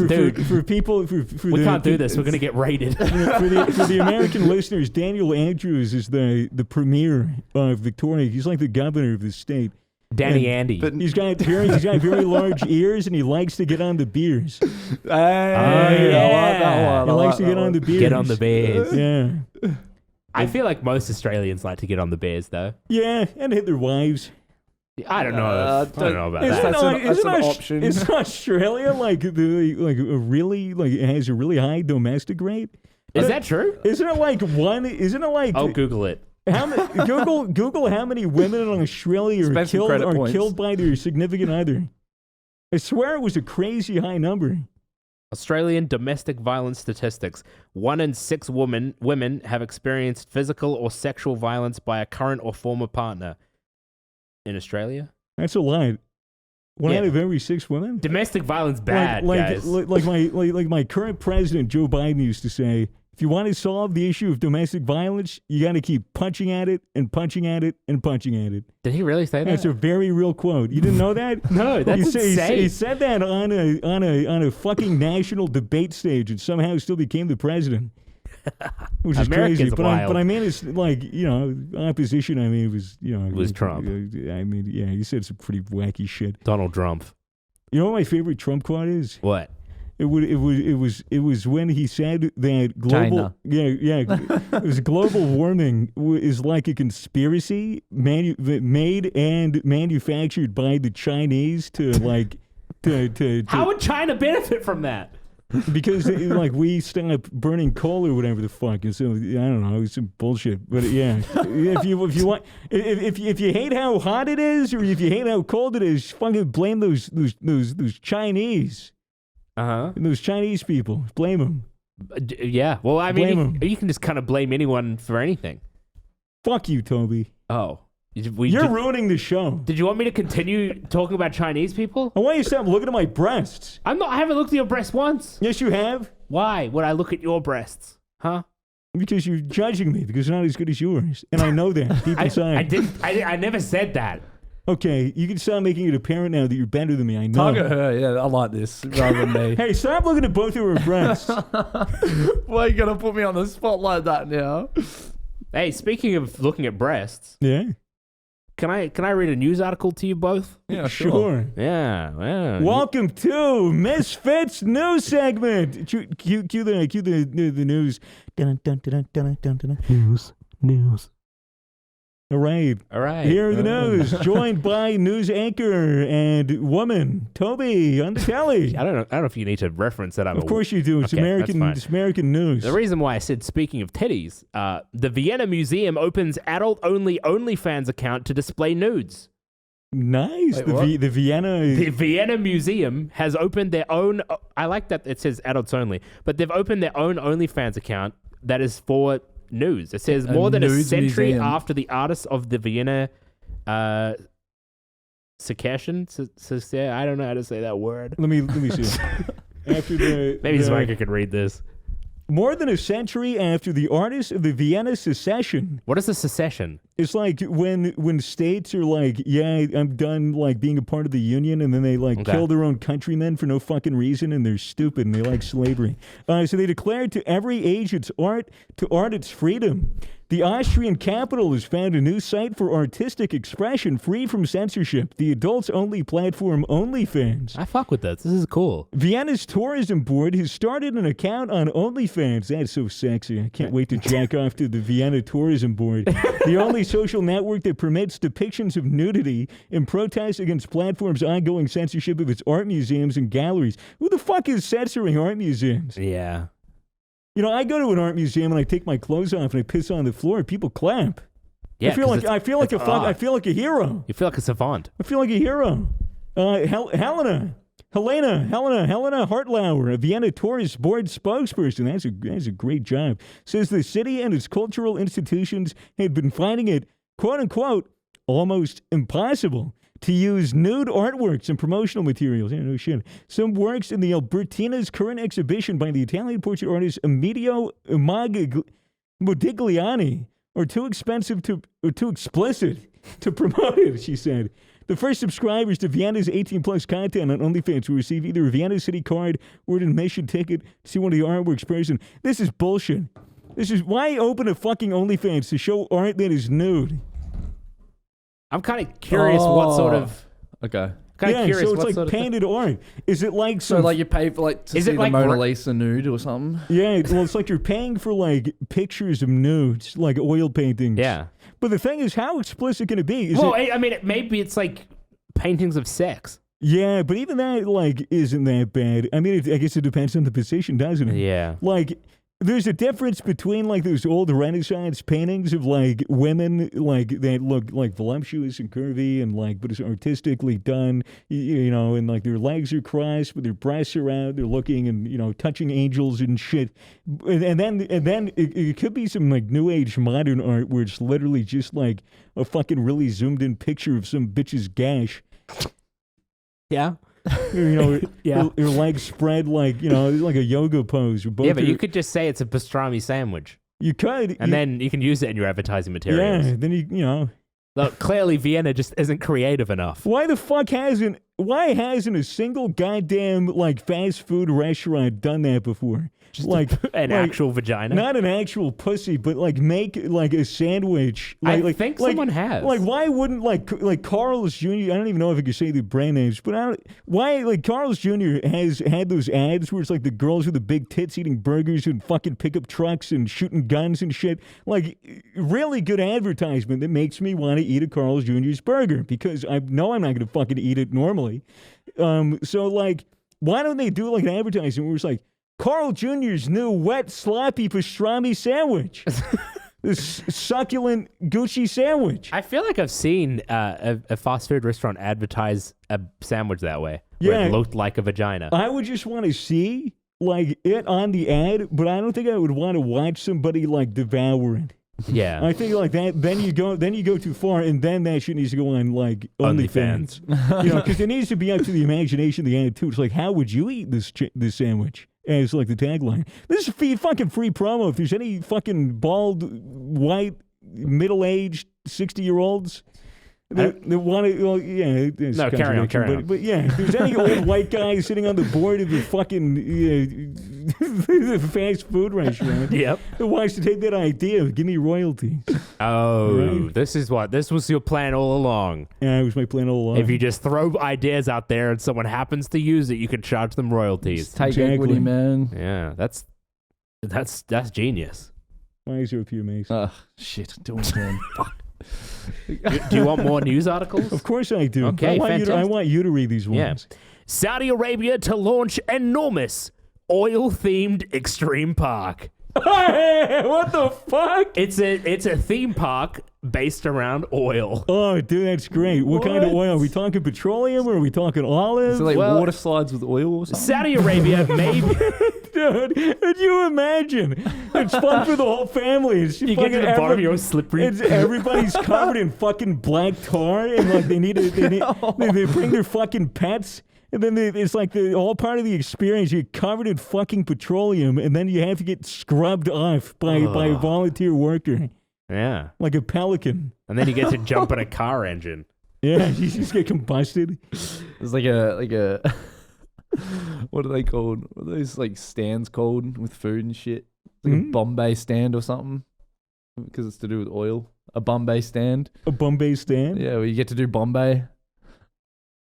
for people, for We the, can't do this. We're gonna get raided. for the American listeners, Daniel Andrews is the premier of Victoria. He's like the governor of the state. Danny And- Andy. but- He's got very large ears, and he likes to get on the beers. Hey, I like that one. He I likes like to that get on one. the beers. Get on the bears. Yeah, I feel like most Australians like to get on the bears, though. yeah, and hit their wives. I don't know. I don't know about Isn't that. That's an option. Isn't Australia like a really it has a really high domestic rate? Is that true? Isn't it like one? Isn't it like I'll Google it. how many? Google how many women in Australia Spend some credit points. killed by their significant other. I swear it was a crazy high number. Australian domestic violence statistics. 1 in 6 women have experienced physical or sexual violence by a current or former partner. In Australia? That's a lot. One Yeah. out of every 6 women. Domestic violence bad, guys. Like my current president Joe Biden used to say, if you want to solve the issue of domestic violence, you got to keep punching at it and punching at it and punching at it. Did he really say that? That's a very real quote. You didn't know that? No, that's insane. He said that on a fucking national debate stage, and somehow still became the president. Which is America's crazy, wild. but I mean, it's like opposition. I mean, it was was Trump. I mean, yeah, he said some pretty wacky shit. Donald Trump. You know what my favorite Trump quote is? What? It was when he said that global China. it was global warming is like a conspiracy made and manufactured by the Chinese to like to How would China benefit from that? because like we stopped burning coal or whatever the fuck, and so I don't know, it's some bullshit. But yeah, if you hate how hot it is or if you hate how cold it is, fucking blame those Chinese. Those Chinese people, blame them. Yeah. Well, I Blame mean, 'em. you can just kind of blame anyone for anything. Fuck you, Toby. Oh. You're ruining the show. Did you want me to continue talking about Chinese people? I want you to stop looking at my breasts. I haven't looked at your breasts once. Yes, you have. Why would I look at your breasts? Huh? Because you're judging me because they're not as good as yours, and I know that deep inside. I never said that. Okay, you can stop making it apparent now that you're better than me. I know. Target her. Yeah, I like this rather than me. Hey, stop looking at both of her breasts. Why are you gonna put me on the spot like that now? Hey, speaking of looking at breasts, Yeah, can I read a news article to you both? Yeah, sure. Yeah. Well, Welcome to Misfits news segment. Cue the news. Dun, dun, dun, dun, dun, dun, dun. News. All right. all right. Here are the news. Joined by news anchor and woman Toby Undertelly. I don't know if you need to reference that. Of course you do. It's Okay, American. that's fine. It's American news. The reason why I said speaking of titties, the Vienna Museum opens adult-only OnlyFans account to display nudes. Nice. Wait, The what? Vienna. The Vienna Museum has opened their own. I like that it says adults only, but they've opened their own OnlyFans account that is for news. It says A more than a nudes century museum. after the artists of the Vienna secession. I don't know how to say that word. Let me see. After the Maybe the- Spiker could read this. more than a century after the artists of the Vienna secession. What is a secession? It's like when states are like, yeah, I'm done like being a part of the union, and then they like Okay. kill their own countrymen for no fucking reason, and they're stupid and they like slavery. So they declared to every age its art, to art its freedom. The Austrian capital has found a new site for artistic expression free from censorship. The adults-only platform OnlyFans. I fuck with this. This is cool. Vienna's tourism board has started an account on OnlyFans. That's so sexy. I can't wait to jack off to the Vienna tourism board. The only social network that permits depictions of nudity in protest against platform's ongoing censorship of its art museums and galleries. Who the fuck is censoring art museums? Yeah. You know, I go to an art museum and I take my clothes off and I piss on the floor and people clap. Yeah. I feel 'cause like I feel like it's a fuck, I art. feel like a hero. You feel like a savant. I feel like a hero. Helena Hartlauer, a Vienna Tourist Board spokesperson, that's a great job, says the city and its cultural institutions had been finding it, quote unquote, almost impossible to use nude artworks and promotional materials. Yeah, no shit. Some works in the Albertina's current exhibition by the Italian portrait artist Emilio Modigliani are too expensive or too explicit to promote it, she said. The first subscribers to Vienna's 18-plus content on OnlyFans will receive either a Vienna City card or an admission ticket to see one of the artworks person. This is bullshit. This is why open a fucking OnlyFans to show art that is nude. I'm kind of curious what sort of. Okay. Kind of Yeah, curious so it's what like sort of. painted art. Is it like So some? like you pay for like to Is see it the like Mona re- Lisa nude or something? Yeah, well, it's like you're paying for like pictures of nudes, like oil paintings. Yeah. But the thing is, how explicit can it be? Is Well, it, I mean, maybe it's like paintings of sex. yeah, but even that like isn't that bad. I mean, I guess it depends on the position, doesn't it? Yeah. Like, there's a difference between like those old Renaissance paintings of like women like that look like voluptuous and curvy and like, but it's artistically done, you know, and like their legs are crossed, but their breasts are out. They're looking and you know touching angels and shit. And then it could be some like new age modern art where it's literally just like a fucking really zoomed in picture of some bitch's gash. Yeah. You know, Yeah. her legs spread like you know like a yoga pose. Or both Yeah, but her- you could just say it's a pastrami sandwich, You could. and then you can use it in your advertising materials. Yeah, then you know. Look, clearly Vienna just isn't creative enough. Why hasn't a single goddamn like fast food restaurant done that before? Just like an actual vagina. not an actual pussy, but like make like a sandwich. I think someone has. Like, why wouldn't like Carl's Jr. I don't even know if I can say the brand names, but why like Carl's Jr. has had those ads where it's like the girls with the big tits eating burgers and fucking pickup trucks and shooting guns and shit. Like, really good advertisement that makes me want to eat a Carl's Jr.'s burger because I know I'm not going to fucking eat it normally. So like, why don't they do like an advertisement where it's like Carl Jr.'s new wet sloppy pastrami sandwich? This succulent Gucci sandwich. I feel like I've seen a fast food restaurant advertise a sandwich that way. Where it looked like a vagina. I would just want to see like it on the ad, but I don't think I would want to watch somebody like devour it. Yeah. I think like that. Then you go too far, and then that shit needs to go on like OnlyFans. Because it needs to be up to the imagination of the ad too. It's like, how would you eat this sandwich? As like the tagline. This is fucking free promo. If there's any fucking bald, white, middle-aged 60-year-olds that want to, well, yeah. No, carry on. But yeah, if there's any old white guy sitting on the board of the fucking the fast food restaurant Yep. that wants to take that idea, give me royalties. Oh, Right. this was your plan all along. Yeah, it was my plan all along. If you just throw ideas out there and someone happens to use it, you can charge them royalties. Take Exactly. equity, man. Yeah, that's genius. Why is there a few mates? Shit. Do it again. Fuck. Do you want more news articles? Of course I do. Okay, I fantastic. want you to read these Yeah. ones. Saudi Arabia to launch enormous oil-themed extreme park. Hey, what the fuck? It's a theme park based around oil. Oh, dude, that's great. What kind of oil? Are we talking petroleum or are we talking olive? Is it like Well, water slides with oil or something? Saudi Arabia may be... Dude, could you imagine? It's fun for the whole family. It's You get to the bottom, you're slippery. Everybody's covered in fucking black tar, and like they bring their fucking pets, and then it's like all part of the experience. You're covered in fucking petroleum, and then you have to get scrubbed off by a volunteer worker, Yeah. like a pelican. And then you get to jump in a car engine. Yeah, you just get combusted. It's like a what are they called? What are those like stands called with food and shit? It's like a Bombay stand or something because it's to do with oil. A Bombay stand. A Bombay stand. Yeah, where you get to do Bombay.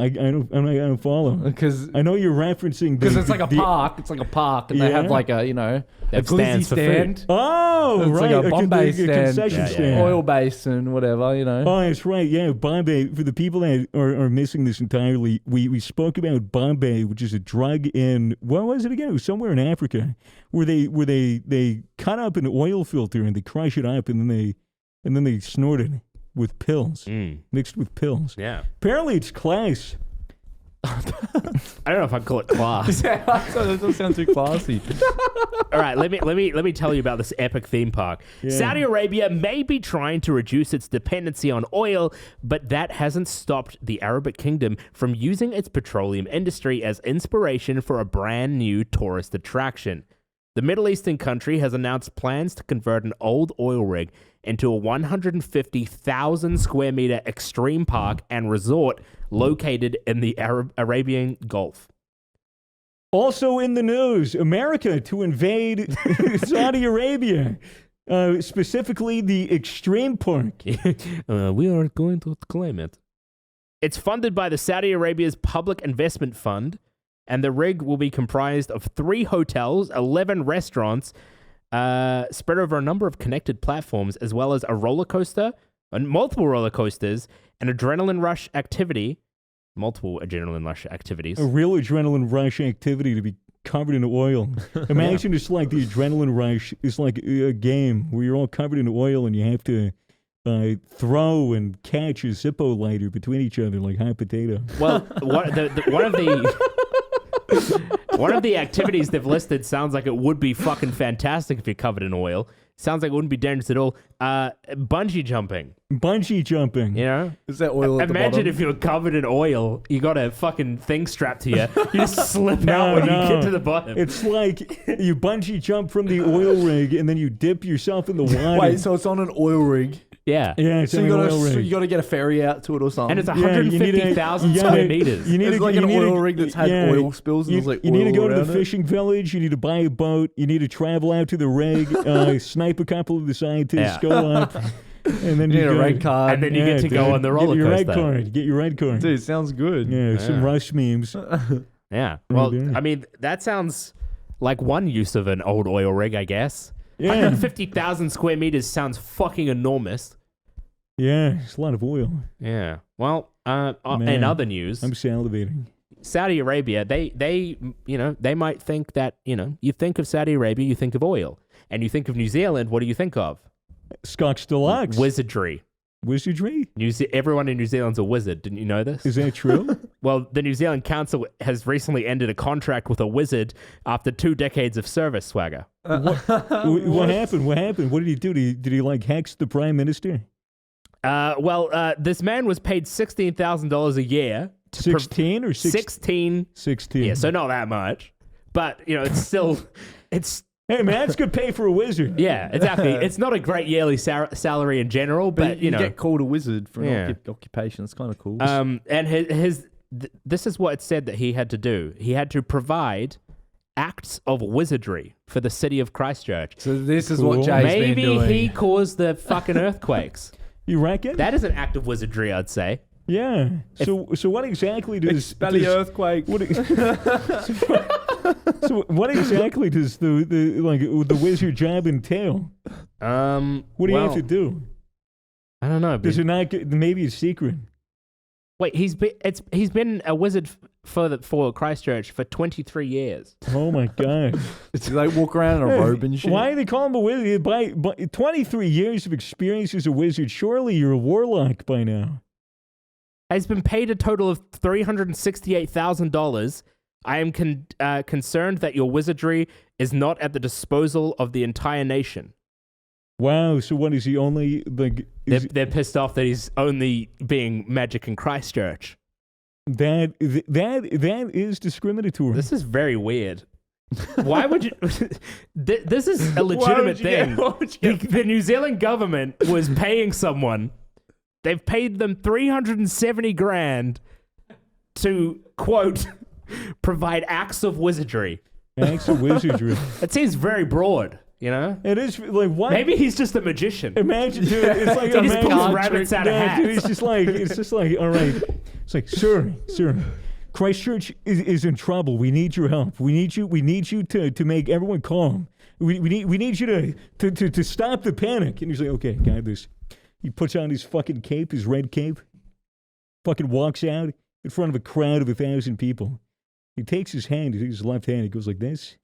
I don't follow. Because I know you're referencing it's like a park. It's like a park, and they have Yeah. like a They a have glizzy stands for stand. food. Oh, It's right. like a Bombay stand. concession Yeah, stand. yeah. Oil base and whatever, you know. Oh, that's right. Yeah, Bombay. For the people that are missing this entirely, we spoke about Bombay, which is a drug in, where was it again? It was somewhere in Africa, where they cut up an oil filter and they crush it up and then they snort it with pills, mixed with pills. Yeah. Apparently, it's class. I don't know if I'd call it class. That doesn't sound too classy. All right, let me tell you about this epic theme park. Yeah. Saudi Arabia may be trying to reduce its dependency on oil, but that hasn't stopped the Arabic Kingdom from using its petroleum industry as inspiration for a brand new tourist attraction. The Middle Eastern country has announced plans to convert an old oil rig into a 150,000 square meter extreme park and resort located in the Arabian Gulf. Also in the news, America to invade Saudi Arabia, specifically the extreme park. We are going to claim it. It's funded by the Saudi Arabia's Public Investment Fund, and the rig will be comprised of 3 hotels, 11 restaurants, spread over a number of connected platforms, as well as a roller coaster, and multiple roller coasters, an adrenaline rush activity, multiple adrenaline rush activities. A real adrenaline rush activity to be covered in oil. Imagine it's like the adrenaline rush is like a game where you're all covered in oil and you have to throw and catch a Zippo lighter between each other like hot potato. Well, one of the activities they've listed sounds like it would be fucking fantastic if you're covered in oil. Sounds like it wouldn't be dangerous at all. Bungee jumping. Bungee jumping. You know? Is that oil at the bottom? Imagine if you were covered in oil, you got a fucking thing strapped to you. You just slip out when you get to the bottom. It's like you bungee jump from the oil rig and then you dip yourself in the water. Wait, so it's on an oil rig Yeah. Yeah, it's So on you the gotta oil rig. you gotta get a ferry out to it or something. And it's Yeah, you need 150,000 you square gotta- meters. You need It's to, like you an need to- oil rig that's had yeah, oil spills and You, there's like you need to oil go to around the it. fishing village. You need to buy a boat. You need to travel out to the rig, snipe a couple of the scientists, Yeah. go up, and then You need a go- red card. And then you get to go on the roller Get your red coaster. card. Get your red card. Dude, sounds good. Yeah, some Yeah. Rush memes. Yeah. Well, there. I mean, that sounds like one use of an old oil rig, I guess. Yeah, 150,000 square meters sounds fucking enormous. yeah, it's a lot of oil. Yeah. Well, in Man, other news, I'm salivating. Saudi Arabia, they might think that, you think of Saudi Arabia, you think of oil. And you think of New Zealand, what do you think of? Scotch Deluxe. Wizardry. Wizardry? Everyone in New Zealand's a wizard. Didn't you know this? Is that true? Well, the New Zealand Council has recently ended a contract with a wizard after 2 decades of service, Swagger. What happened? What happened? What did he do? Did he like hex the prime minister? This man was paid $16,000 a year. 16 or 16. 16. Yeah, so not that much. But, it's still... Hey, man, that's good pay for a wizard. Yeah, exactly. It's not a great yearly salary in general, but, you get called a wizard for an occupation. It's kind of cool. And this is what it said that he had to do. He had to provide acts of wizardry for the city of Christchurch. So this is Cool. what Jay's been Maybe doing. he caused the fucking earthquakes. You reckon? That is an act of wizardry, I'd say. Yeah. So what exactly does... Expel the earthquake. What, so what exactly does the wizard job entail? What do you have to do? I don't know. Does it not get, maybe it's secret? Wait, he's been a wizard for Christchurch for 23 years. Oh my god. Do they walk around in a robe and shit? Why do they call him a wizard? By 23 years of experience as a wizard, surely you're a warlock by now. Has been paid a total of $368,000. I am concerned that your wizardry is not at the disposal of the entire nation. Wow, so what is he only like? They're pissed off that he's only being magic in Christchurch. That is discriminatory. This is very weird. Why would you? This is a legitimate thing. The New Zealand government was paying someone. They've paid them $370,000 to, quote, provide acts of wizardry. Acts of wizardry. It seems very broad, It is like what? Maybe he's just a magician. Imagine, dude. It's like He just imagine- pulls rabbits out of Yeah, dude, hats. it's just like, all right. It's like, sir, Christchurch is in trouble. We need your help. We need you to make everyone calm. We need you to stop the panic. And he's like, okay, got this. He puts on his fucking cape, his red cape. Fucking walks out in front of a crowd of 1,000 people. He takes his hand, his left hand. He goes like this.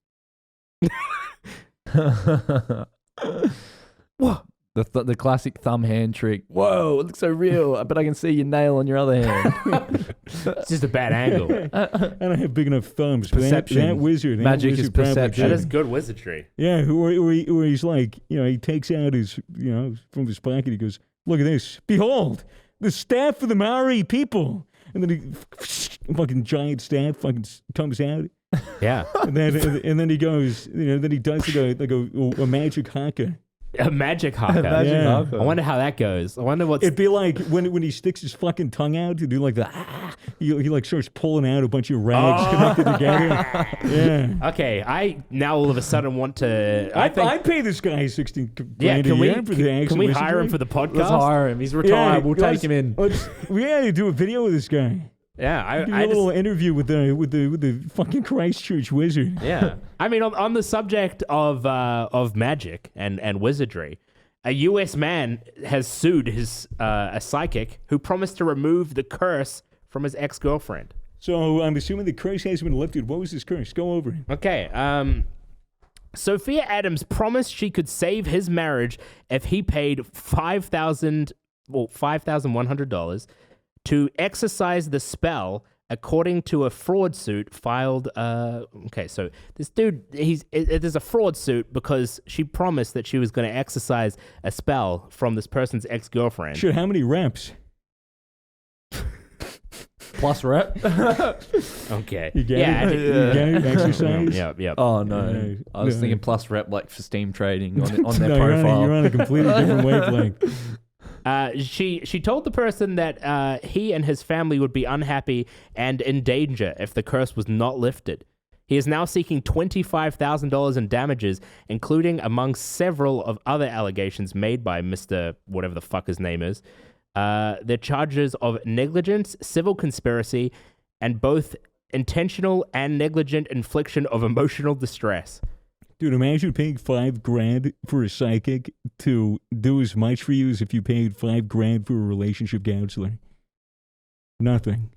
What? The classic thumb hand trick. Whoa, it looks so real. I bet I can see your nail on your other hand. It's just a bad angle. I don't have big enough thumbs. But Perception. that wizard. Magic is probably perception. That could. is good wizardry. Yeah, where he's like, he takes out his, from his pocket, he goes, look at this. Behold, the staff of the Maori people. And then he, fucking giant staff fucking comes out. Yeah. And then he goes, then he does like a magic haka. A magic haka. Magic Yeah. haka. I wonder how that goes. I wonder what's... It'd be like when he sticks his fucking tongue out to do like the, he like starts pulling out a bunch of rags connected together. Yeah. Okay, I now all of a sudden want to... I pay this guy 16 grand can a we, year for the can we wizardry. hire him for the podcast? Let's hire him. He's retired. We'll take him in. We gotta do a video with this guy. Yeah, Do I a just... little interview with the fucking Christchurch wizard. Yeah. I mean, on the subject of magic and wizardry, a U.S. man has sued a psychic who promised to remove the curse from his ex-girlfriend. So I'm assuming the curse has been lifted. What was his curse? Go over it. Okay. Sophia Adams promised she could save his marriage if he paid $5,100 to exercise the spell, according to a fraud suit filed. Okay, so this dude, there's a fraud suit because she promised that she was going to exercise a spell from this person's ex-girlfriend. Shit, how many reps? Plus rep. Okay. You get yeah. it? You get it? Exercise? Yep. Oh no, No, I was no. thinking plus rep like for Steam trading on their No, profile. you're on a completely different wavelength. She told the person that he and his family would be unhappy and in danger if the curse was not lifted. He is now seeking $25,000 in damages, including among several of other allegations made by Mr. whatever the fuck his name is. The charges of negligence, civil conspiracy, and both intentional and negligent infliction of emotional distress. Dude, imagine paying $5,000 for a psychic to do as much for you as if you paid $5,000 for a relationship counselor. Nothing.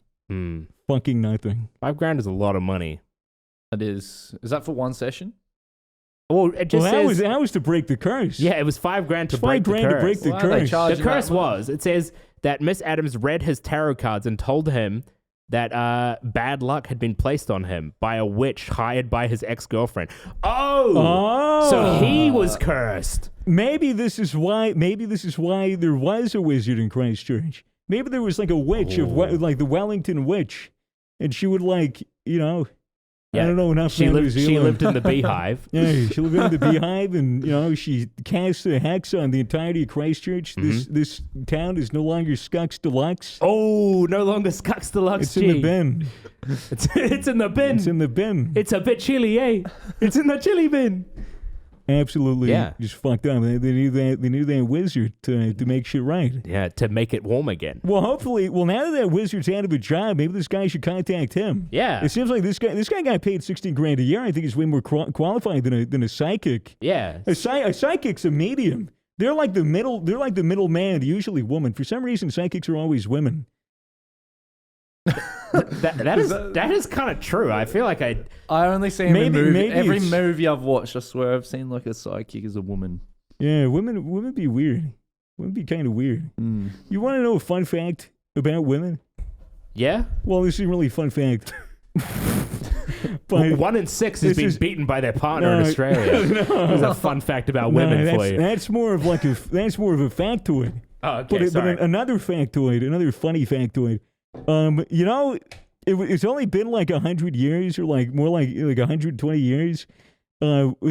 Fucking nothing. $5,000 is a lot of money. That is that for one session? Well, it just says... that was to break the curse. Yeah, it was $5,000 to break the curse. to break the Why are they curse. charging The curse that much? was, it says that Miss Adams read his tarot cards and told him that bad luck had been placed on him by a witch hired by his ex-girlfriend. Oh! So he was cursed. Maybe this is why there was a wizard in Christchurch. Maybe there was like a witch like the Wellington witch, and she would like, I don't know enough She about New lived Zealand. in the beehive. Yeah, she lived in the beehive, and she cast a hex on the entirety of Christchurch. This town is no longer Scucks Deluxe. Oh, no longer Scucks Deluxe. It's in the bin. It's in the bin. It's in the bin. It's a bit chilly, eh? It's in the chili bin. Absolutely, Yeah. just fucked up. They knew that wizard to make shit right. Yeah, to make it warm again. Well, hopefully, now that wizard's out of a job, maybe this guy should contact him. Yeah. It seems like this guy got paid $16,000 a year. I think he's way more qualified than a psychic. Yeah. A psychic's a medium. They're like the middle. They're like the middle man, usually woman. For some reason, psychics are always women. That is kind of true. I feel like I only seen Maybe every it's- movie I've watched. I swear I've seen like a sidekick as a woman. Yeah, women be weird. Women be kind of weird. You want to know a fun fact about women? Yeah. Well, this is a really fun fact. But 1 in 6 is this being is- beaten by their partner in Australia. There's a fun fact about women for you. That's more of a factoid. Oh, okay, But sorry. another factoid, another funny factoid. It's only been like 100 years, or like more like 120 years,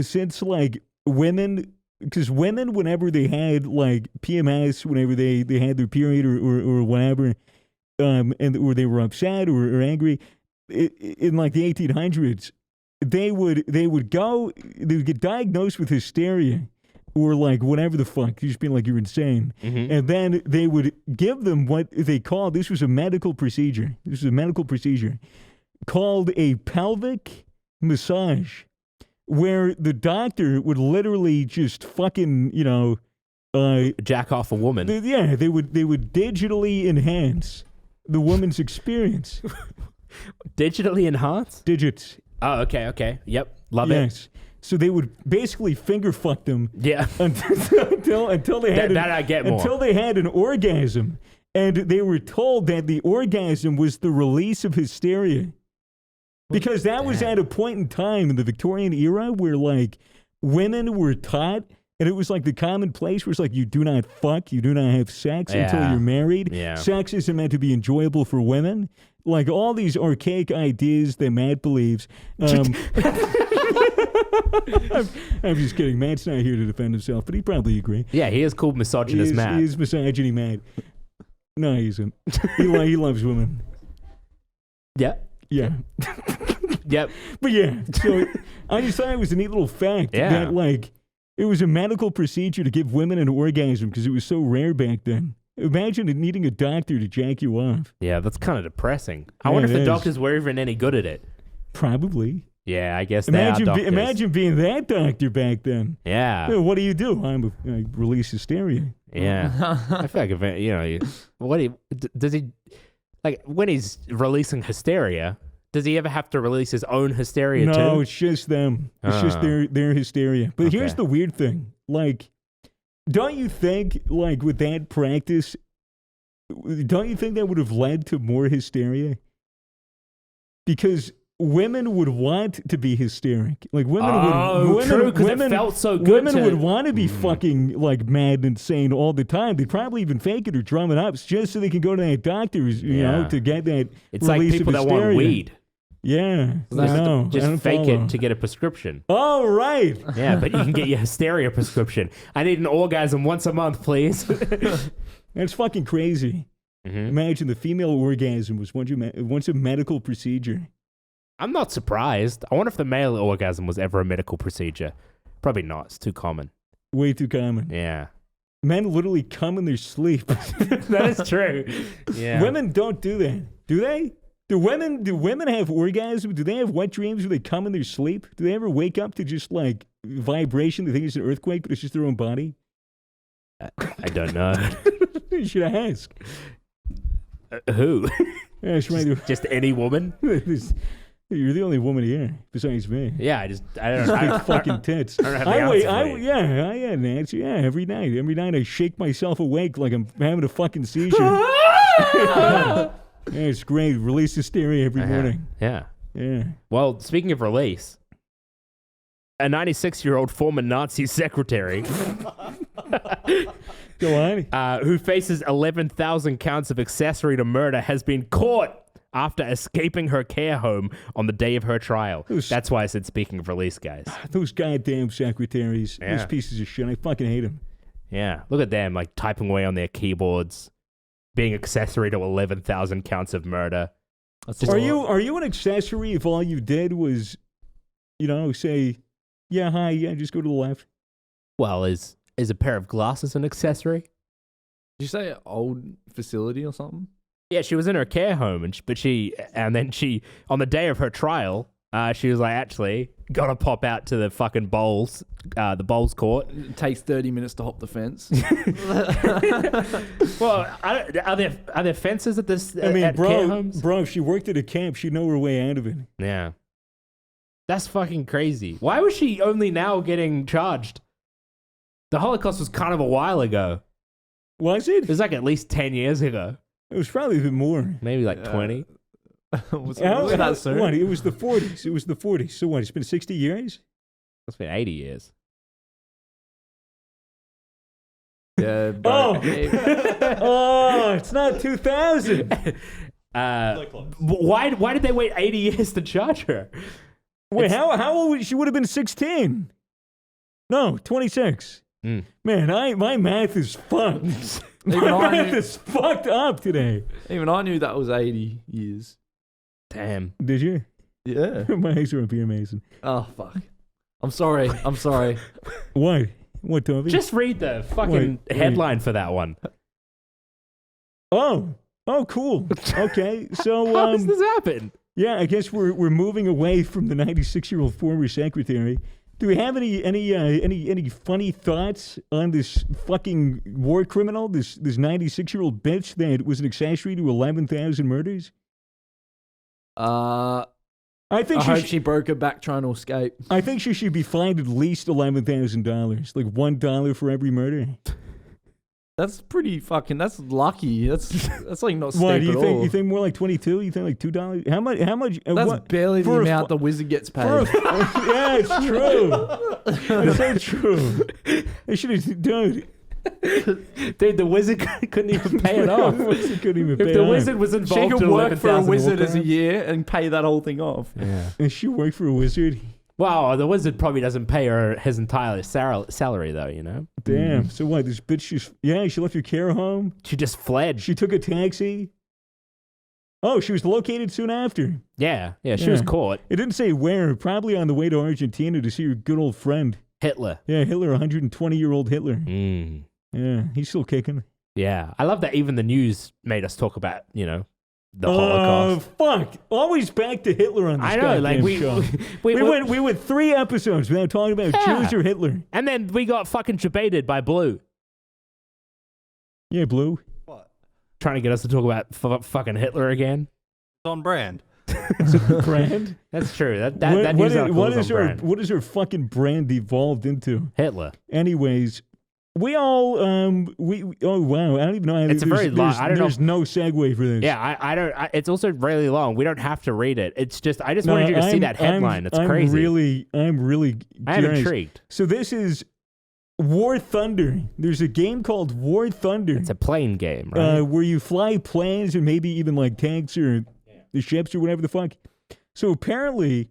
since like women, because women, whenever they had like PMS, whenever they had their period or whatever, or they were upset or angry, in like the 1800s, they would get diagnosed with hysteria. Or like whatever the fuck, just being like you're insane, and then they would give them what they called. This was a medical procedure. Called a pelvic massage, where the doctor would literally just fucking Jack off a woman. they would digitally enhance the woman's experience. Digitally enhanced? Digits. Oh, okay. Yep. Love it. Yes. So they would basically finger fuck them. Yeah. until they had that I get more. until they had an orgasm, and they were told that the orgasm was the release of hysteria, because that was at a point in time in the Victorian era where like women were taught, and it was like the common place where it's like you do not fuck, you do not have sex until you're married. Yeah. Sex isn't meant to be enjoyable for women. Like all these archaic ideas that Matt believes. I'm just kidding. Matt's not here to defend himself, but he probably agree. Yeah, he is called misogynist Matt. He is misogyny mad. No, he isn't. He loves women. Yeah. Yeah. Yep. But yeah, so I just thought it was a neat little fact that like it was a medical procedure to give women an orgasm because it was so rare back then. Imagine needing a doctor to jack you off. Yeah, that's kind of depressing. I Yeah, wonder if it the is. doctors were even any good at it. Probably. Yeah, I guess they are doctors. Imagine being that doctor back then. Yeah. What do? I release hysteria. Yeah. I feel like does he, like, when he's releasing hysteria, does he ever have to release his own hysteria too? No, it's just them. It's just their hysteria. But here's Okay. the weird thing. Like, don't you think, like, with that practice, don't you think that would have led to more hysteria? Because women would want to be hysteric. Like, women true, because it felt so good. Women would want to be fucking, like, mad and insane all the time. They'd probably even fake it or drum it up just so they can go to that doctor's, you know, to get that It's like release people of that want hysteria. weed. Yeah. I know. I don't Just fake follow. it to get a prescription. Oh, right. Yeah, but you can get your hysteria prescription. I need an orgasm once a month, please. That's fucking crazy. Imagine the female orgasm was once a medical procedure. I'm not surprised. I wonder if the male orgasm was ever a medical procedure. Probably not. It's too common. Way too common. Yeah. Men literally come in their sleep. That is true. Yeah. Women don't do that. Do they? Do women have orgasms? Do they have wet dreams where they come in their sleep? Do they ever wake up to just like vibration? They think it's an earthquake, but it's just their own body? I don't know. You should ask. Who? Yeah, that's right. Just any woman? You're the only woman here besides me. Yeah, I don't Just know. big fucking tits. I don't have the answer for you. Yeah, Nancy. Yeah, every night I shake myself awake like I'm having a fucking seizure. Yeah, it's great. Release hysteria every morning. Yeah. Yeah. Well, speaking of release, a 96-year-old former Nazi secretary Go on. who faces 11,000 counts of accessory to murder has been caught after escaping her care home on the day of her trial. That's why I said speaking of release, guys. Those goddamn secretaries. Yeah. Those pieces of shit. I fucking hate them. Yeah, look at them, like typing away on their keyboards, being accessory to 11,000 counts of murder. Are you an accessory if all you did was, say, yeah, hi, yeah, just go to the left? Well, is a pair of glasses an accessory? Did you say old facility or something? Yeah, she was in her care home, and then she on the day of her trial, she was like, actually, gotta pop out to the fucking bowls, the bowls court. It takes 30 minutes to hop the fence. Well, are there fences at this? I mean, at care homes? bro, if she worked at a camp, she'd know her way out of it. Yeah, that's fucking crazy. Why was she only now getting charged? The Holocaust was kind of a while ago. Was It it? was like at least 10 years ago. It was probably a bit more. Maybe like 20. was that soon? What? It was the 40s. It was the 40s. So what? It's been 60 years? It's been 80 years. Yeah. Bro. Oh, it's not 2000. Why did they wait 80 years to charge her? Wait, how old was she? Would have been 16. No, 26. Mm. Man, my math is fucked. Even My I math knew- is fucked up today. Even I knew that was 80 years. Damn. Did you? Yeah. My eyes are up here, Mason. Oh, fuck. I'm sorry. What? What, Toby? Just read the fucking Wait. headline for that one. Oh, cool. Okay, so How does this happen? yeah, I guess we're moving away from the 96-year-old former secretary. Do we have any funny thoughts on this fucking war criminal, this 96-year-old bitch that was an accessory to 11,000 murders? I I think hope she broke her back trying to escape. I think she should be fined at least $11,000, like $1 for every murder. That's pretty fucking. That's lucky. That's like not steep What do you at think? all. You think more like 22? You think like $2? How much? That's what? barely the for a amount fu- the wizard gets paid. Yeah, it's true. It's so true. They should have, dude. Dude, the wizard couldn't even pay it off. The wizard couldn't even If pay the it wizard off. was She involved could in work for a 11,000 wizard war as a crimes. year and pay that whole thing off. Yeah. And she worked for a wizard. Well, the wizard probably doesn't pay her his entire salary, though, you know? Damn. So what? This bitch she left her care home. She just fled. She took a taxi. Oh, she was located soon after. Yeah, she was Yeah. caught. It didn't say where. Probably on the way to Argentina to see her good old friend. Hitler. Yeah, Hitler, 120-year-old Hitler. Mm. Yeah, he's still kicking. Yeah. I love that even the news made us talk about, the Oh, Holocaust. fuck. Always back to Hitler on this I know, like goddamn show. We went 3 episodes without talking about Yeah. Jews or Hitler. And then we got fucking debated by Blue, Yeah, Blue. trying to get us to talk about fucking Hitler again. It's on brand. Brand? That's true. That news article is on brand. What is her fucking brand evolved into? Hitler. Anyways, we all oh wow, I don't even know. It's a very long. I don't know. There's no segue for this. Yeah, I don't. It's also really long. We don't have to read it. It's just I just wanted you to see that headline. It's crazy. I'm really I am curious. intrigued. So this is War Thunder. There's a game called War Thunder. It's a plane game, right? Where you fly planes and maybe even like tanks or the ships or whatever the fuck. So apparently,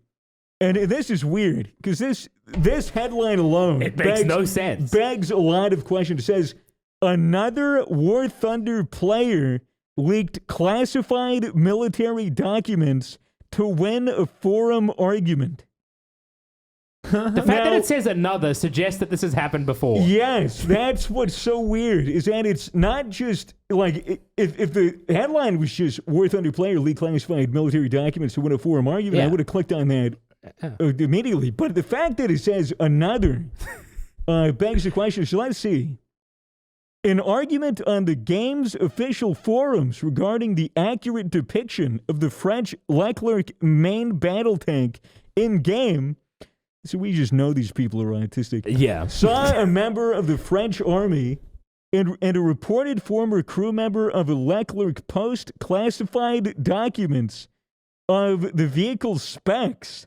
and this is weird because this headline alone It makes no sense. begs a lot of questions. It says Another War Thunder player leaked classified military documents to win a forum argument. The fact that it says another suggests that this has happened before. Yes, that's what's so weird, is that it's not just, like, if the headline was just War Thunder player leaked classified military documents to win a forum argument, I would have clicked on that immediately. But the fact that it says another begs the question. So let's see. An argument on the game's official forums regarding the accurate depiction of the French Leclerc main battle tank in-game. So we just know these people are autistic. Yeah. Saw a member of the French army and a reported former crew member of a Leclerc post classified documents of the vehicle's specs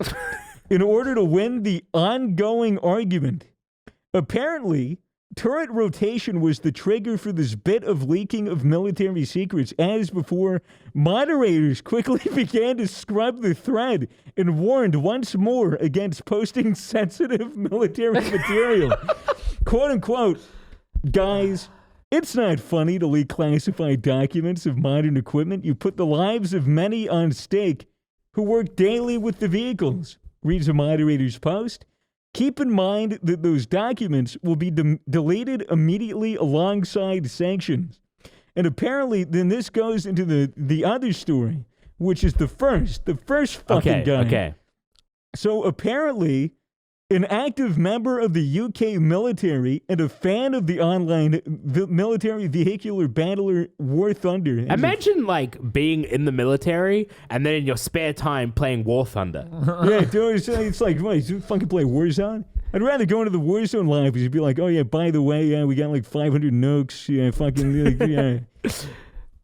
in order to win the ongoing argument. Apparently, turret rotation was the trigger for this bit of leaking of military secrets. As before, moderators quickly began to scrub the thread and warned once more against posting sensitive military material. Quote unquote, guys, it's not funny to leak classified documents of modern equipment. You put the lives of many on stake who work daily with the vehicles, reads a moderator's post. Keep in mind that those documents will be deleted immediately alongside sanctions. And apparently, then this goes into the other story, which is the first fucking guy. Okay. So apparently, an active member of the UK military and a fan of the online military vehicular battler War Thunder. Imagine, like, being in the military and then in your spare time playing War Thunder. Yeah, dude, it's like, what, you fucking play Warzone? I'd rather go into the Warzone live because you'd be like, oh, yeah, by the way, yeah, we got like 500 nukes. Yeah, fucking, yeah.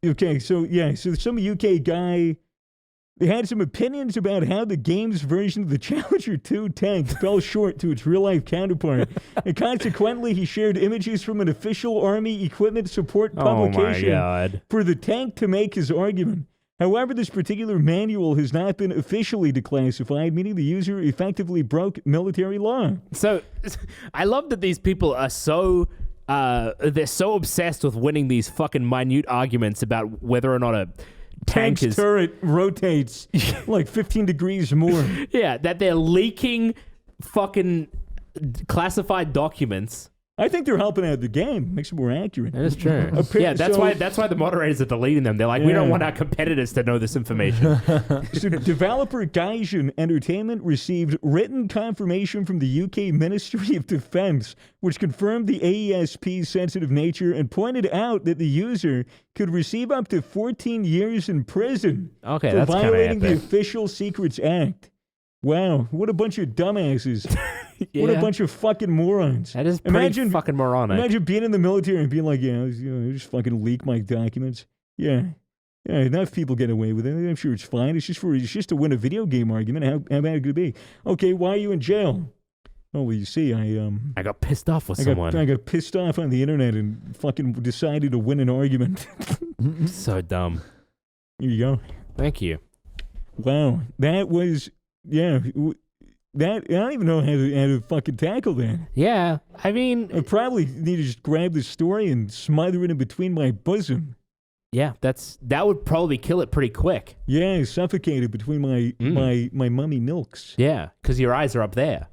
Okay, so some UK guy, they had some opinions about how the game's version of the Challenger 2 tank fell short to its real-life counterpart. And consequently, he shared images from an official Army equipment support publication for the tank to make his argument. However, this particular manual has not been officially declassified, meaning the user effectively broke military law. So, I love that these people are so... they're so obsessed with winning these fucking minute arguments about whether or not a tank's turret rotates like 15 degrees more. Yeah, that they're leaking fucking classified documents. I think they're helping out the game. Makes it more accurate. That is true. Yeah, that's why the moderators are deleting them. They're like, we don't want our competitors to know this information. So developer Gaijin Entertainment received written confirmation from the UK Ministry of Defense, which confirmed the AESP's sensitive nature and pointed out that the user could receive up to 14 years in prison for violating the Official Secrets Act. Wow, what a bunch of dumbasses. Yeah. What a bunch of fucking morons. That is pretty fucking moronic. Imagine being in the military and being like, I just fucking leak my documents. Yeah, enough people get away with it. I'm sure it's fine. It's just to win a video game argument. How bad could it be? Okay, why are you in jail? Oh, well, you see, I got pissed off with someone. I got pissed off on the internet and fucking decided to win an argument. So dumb. Here you go. Thank you. Wow, that was... Yeah, that I don't even know how to fucking tackle that. Yeah, I mean... I probably need to just grab the story and smother it in between my bosom. Yeah, that would probably kill it pretty quick. Yeah, suffocate it between my mummy milks. Yeah, because your eyes are up there.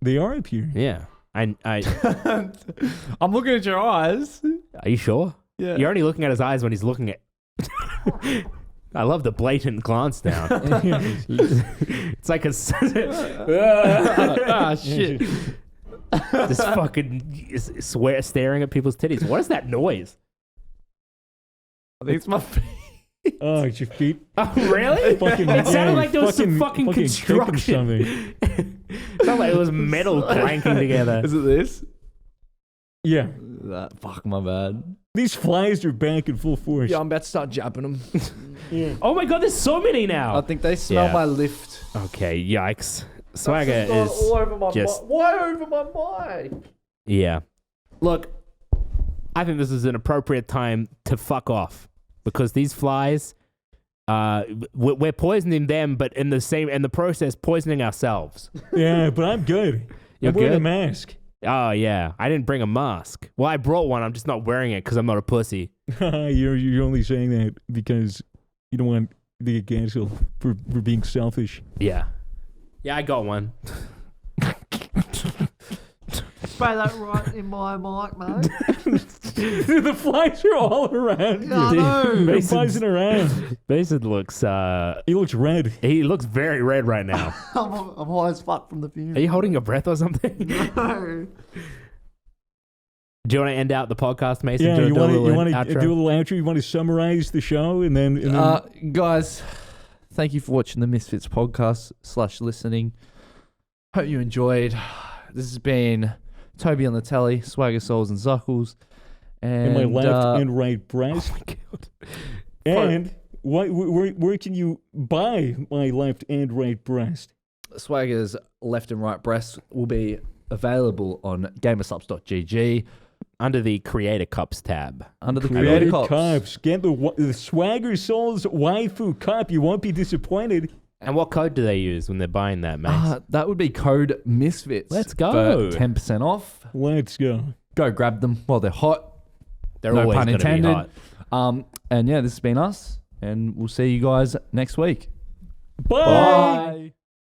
They are up here. Yeah. I'm looking at your eyes. Are you sure? Yeah. You're only looking at his eyes when he's looking at... I love the blatant glance down. It's like a... Shit. Just fucking staring at people's titties. What is that noise? I think it's my feet. Oh, it's your feet. Oh, really? It sounded like there was some fucking construction. It sounded like it was metal clanking together. Is it this? Yeah. Fuck, my bad. These flies are back in full force. Yeah, I'm about to start jumping them. Yeah. Oh my god, there's so many now. I think they smell my lift. Okay, yikes. Swagger is all over my just... Why over my mic? Yeah. Look, I think this is an appropriate time to fuck off. Because these flies, we're poisoning them, but in the process, poisoning ourselves. Yeah, but I'm good. You're I'm wearing good? a mask. Oh, yeah. I didn't bring a mask. Well, I brought one. I'm just not wearing it because I'm not a pussy. You're only saying that because you don't want to get canceled for being selfish. Yeah. Yeah, I got one. Spray that right in my mic, mate. The flies are all around you. I know. They're buzzing around. Mason looks, He looks red. he looks very red right now. I'm high as fuck from the fumes. Are you holding your breath or something? No. Do you want to end out the podcast, Mason? Yeah, Do you do a want to little do a outro? little outro? You want to summarize the show and then Guys, thank you for watching the Misfits podcast / listening. Hope you enjoyed. This has been Toby on the telly, Swagger Souls and Zuckles. in my left and right breast. Oh my God. And where can you buy my left and right breast? Swagger's left and right breasts will be available on gamersubs.gg Under the Creator Cups tab. under the Creator Cups. Cups. Get the Swagger Souls waifu cup. You won't be disappointed. And what code do they use when they're buying that, mate? That would be code Misfits. Let's go. For 10% off. Let's go. Go grab them while they're hot. They're no always pun going to be intended. hot. And yeah, this has been us. And we'll see you guys next week. Bye.